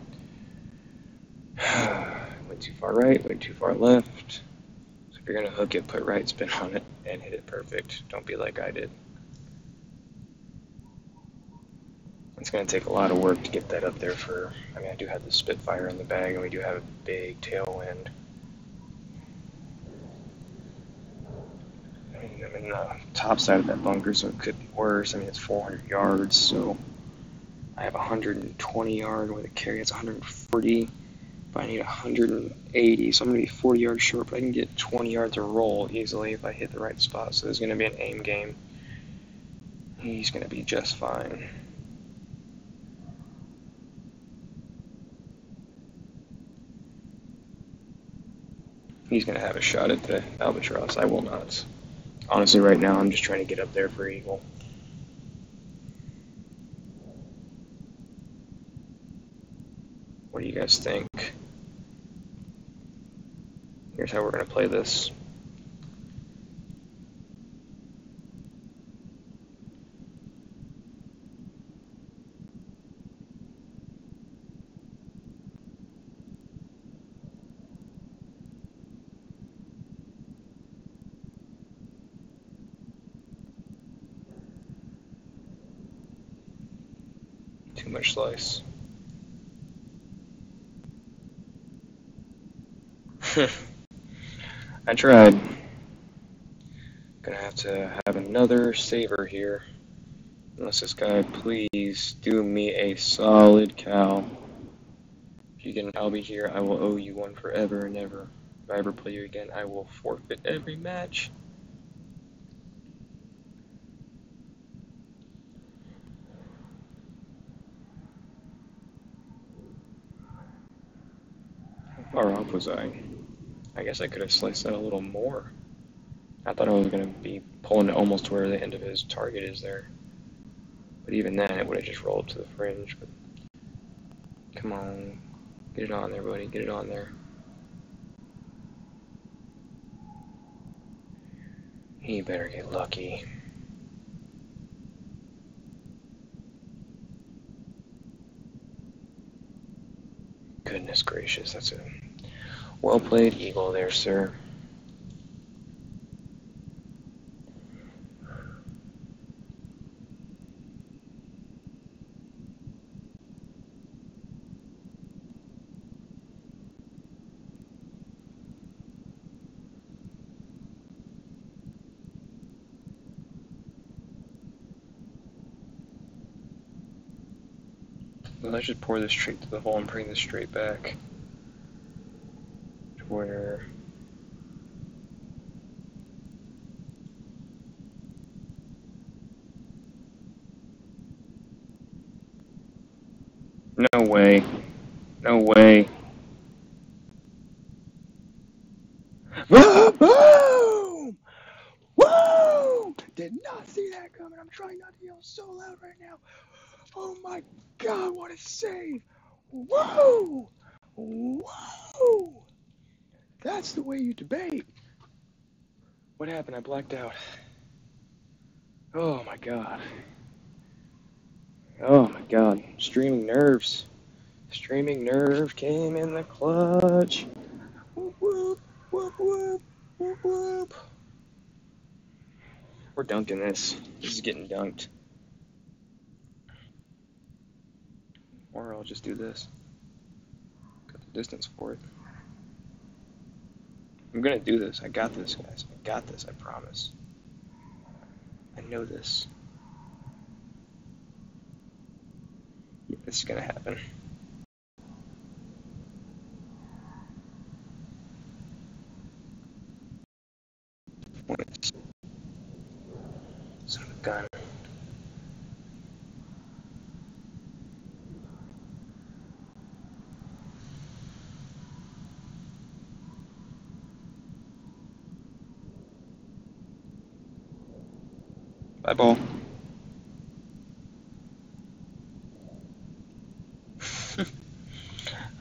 Went too far right, went too far left. So if you're gonna hook it, put right spin on it and hit it perfect. Don't be like I did. It's gonna take a lot of work to get that up there for, I mean, I do have the Spitfire in the bag and we do have a big tailwind. I mean, I'm in the top side of that bunker, so it could be worse. I mean, it's 400 yards, so I have 120 yard with a carry. It's 140. But I need 180, so I'm going to be 40 yards short, but I can get 20 yards of roll easily if I hit the right spot. So there's going to be an aim game. He's going to be just fine. He's going to have a shot at the albatross. I will not. Honestly, right now, I'm just trying to get up there for eagle. What do you guys think? Here's how we're going to play this. Too much slice. I tried. Gonna have to have another saver here. Unless this guy, please do me a solid cow. If you get an Albie here, I will owe you one forever and ever. If I ever play you again, I will forfeit every match. How far off was I? I guess I could have sliced that a little more. I thought I was going to be pulling it almost to where the end of his target is there. But even then, it would have just rolled to the fringe. But come on. Get it on there, buddy. Get it on there. He better get lucky. Goodness gracious, that's a well played eagle there, sir. Well, I should pour this straight to the hole and bring this straight back to where. No way. No way. Boom! Woo! Did not see that coming. I'm trying not to yell so loud right now. Oh my god, what a save! Woo! Woo! That's the way you debate. What happened? I blacked out. Oh my god. Oh my god. Streaming nerves. Streaming nerve came in the clutch. Whoop whoop, whoop whoop, whoop whoop. We're dunking this. This is getting dunked. Or I'll just do this. Got the distance for it. I'm gonna do this. I got this, guys. I got this, I promise. I know this. Yeah, this is gonna happen. Points. Son of a gun. Bye, ball.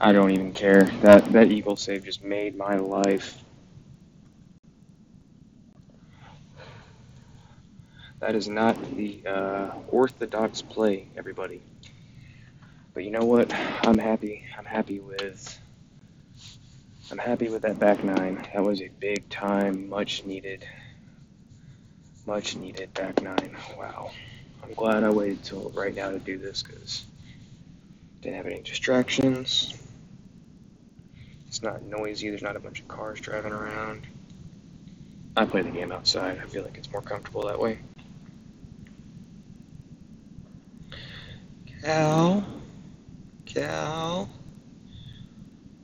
I don't even care. That eagle save just made my life. That is not the orthodox play, everybody. But you know what? I'm happy. I'm happy with that back nine. That was a big time, much needed back nine. Wow. I'm glad I waited till right now to do this because didn't have any distractions. It's not noisy. There's not a bunch of cars driving around. I play the game outside. I feel like it's more comfortable that way. Cal.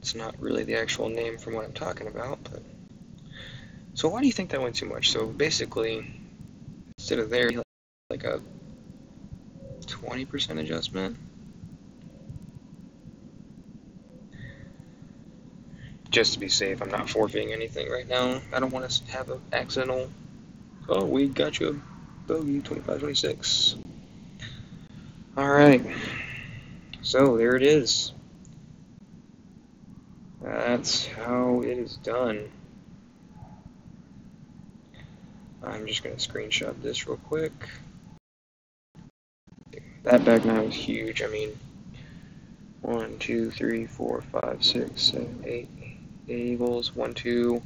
It's not really the actual name from what I'm talking about, but. So why do you think that went too much? So basically, instead of there, like a 20% adjustment. Just to be safe, I'm not forfeiting anything right now. I don't want to have an accidental, oh, we got you a bogey, 25-26. Alright, so there it is. That's how it is done. I'm just going to screenshot this real quick. That back nine was huge. I mean, 1, 2, 3, 4, 5, 6, 7, 8 eagles. 1, 2.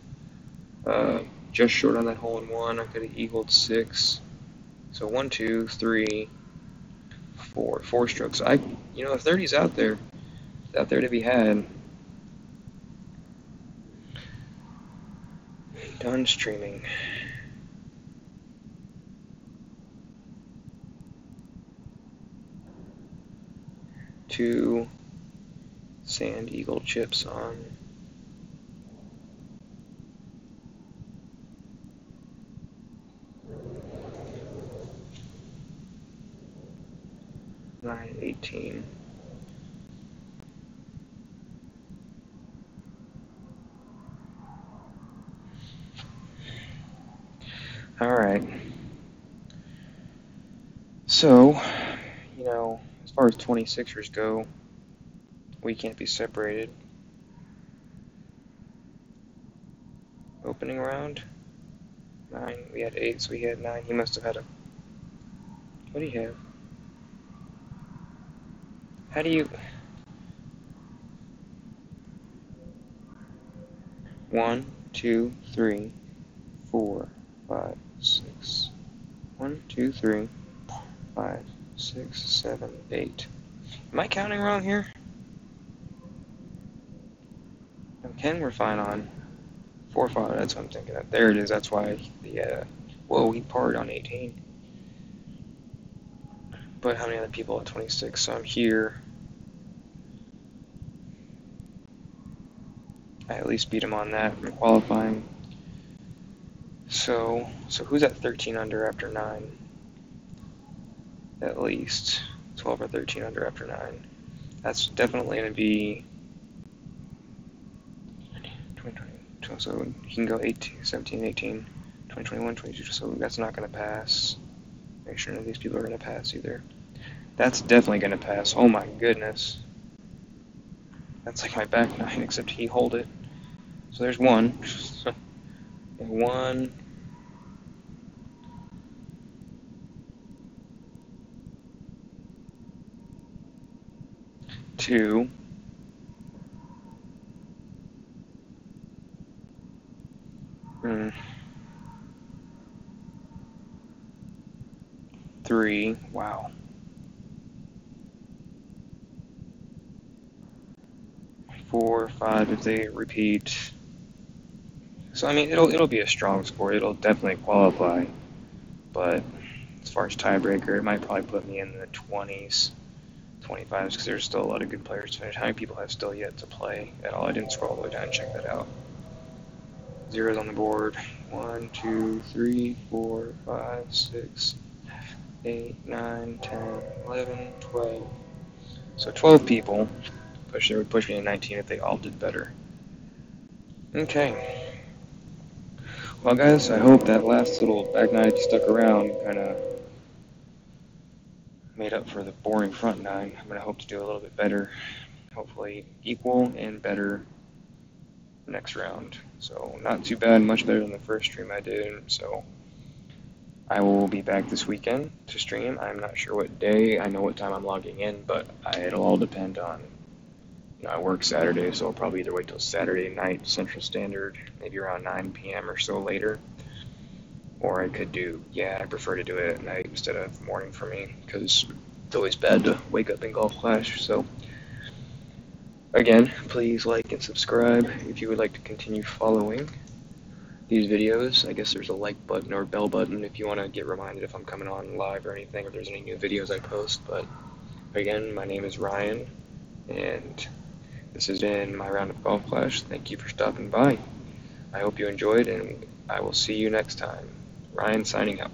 Just short on that hole in one. I could have eagled 6. So 1, 2, 3, 4. 4 strokes. The 30's out there. It's out there to be had. Done streaming. Two sand eagle chips on. Nine 18. Alright. So, as far as 26ers go, we can't be separated. Opening round, 9. We had 8, so he had 9. He must have had a. What do you have? How do you. 1, 2, 3, 4, 5, 6. 1, 2, 3, 5, 6, 7, 8. Am I counting wrong here? Okay, we're fine on 4, 5. That's what I'm thinking of. There it is. That's why the. Whoa, he parred on 18. But how many other people at 26? So I'm here. I at least beat him on that from qualifying. So who's at 13 under after 9? At least 12 or 13 under after 9. That's definitely going to be 2020. So he can go 18, 17, 18, 20, 21, 22. So that's not going to pass. Make sure none of these people are going to pass either. That's definitely going to pass. Oh my goodness. That's like my back nine, except he hold it. So there's 1. 1. 2. 3. Wow. 4, 5 if they repeat. So I mean, it'll be a strong score. It'll definitely qualify. But as far as tiebreaker, it might probably put me in the 20s, 25s, because there's still a lot of good players to finish. How many people have still yet to play at all? I didn't scroll all the way down and check that out. Zeros on the board. 1, 2, 3, 4, 5, 6, 8, 9, 10, 11, 12. So 12 people. They would push me to 19 if they all did better. Okay. Well, guys, I hope that last little back nine stuck around kind of made up for the boring front nine. I'm going to hope to do a little bit better, hopefully equal and better next round. So not too bad, much better than the first stream I did. So I will be back this weekend to stream. I'm not sure what day. I know what time I'm logging in, but it'll all depend on, I work Saturday, so I'll probably either wait till Saturday night Central Standard, maybe around 9 p.m. or so later. Or I could do, I prefer to do it at night instead of morning for me, because it's always bad to wake up in Golf Clash. So again, please like and subscribe if you would like to continue following these videos. I guess there's a like button or bell button if you want to get reminded if I'm coming on live or anything, if there's any new videos I post. But again, my name is Ryan, and this has been my round of Golf Clash. Thank you for stopping by. I hope you enjoyed, and I will see you next time. Ryan signing out.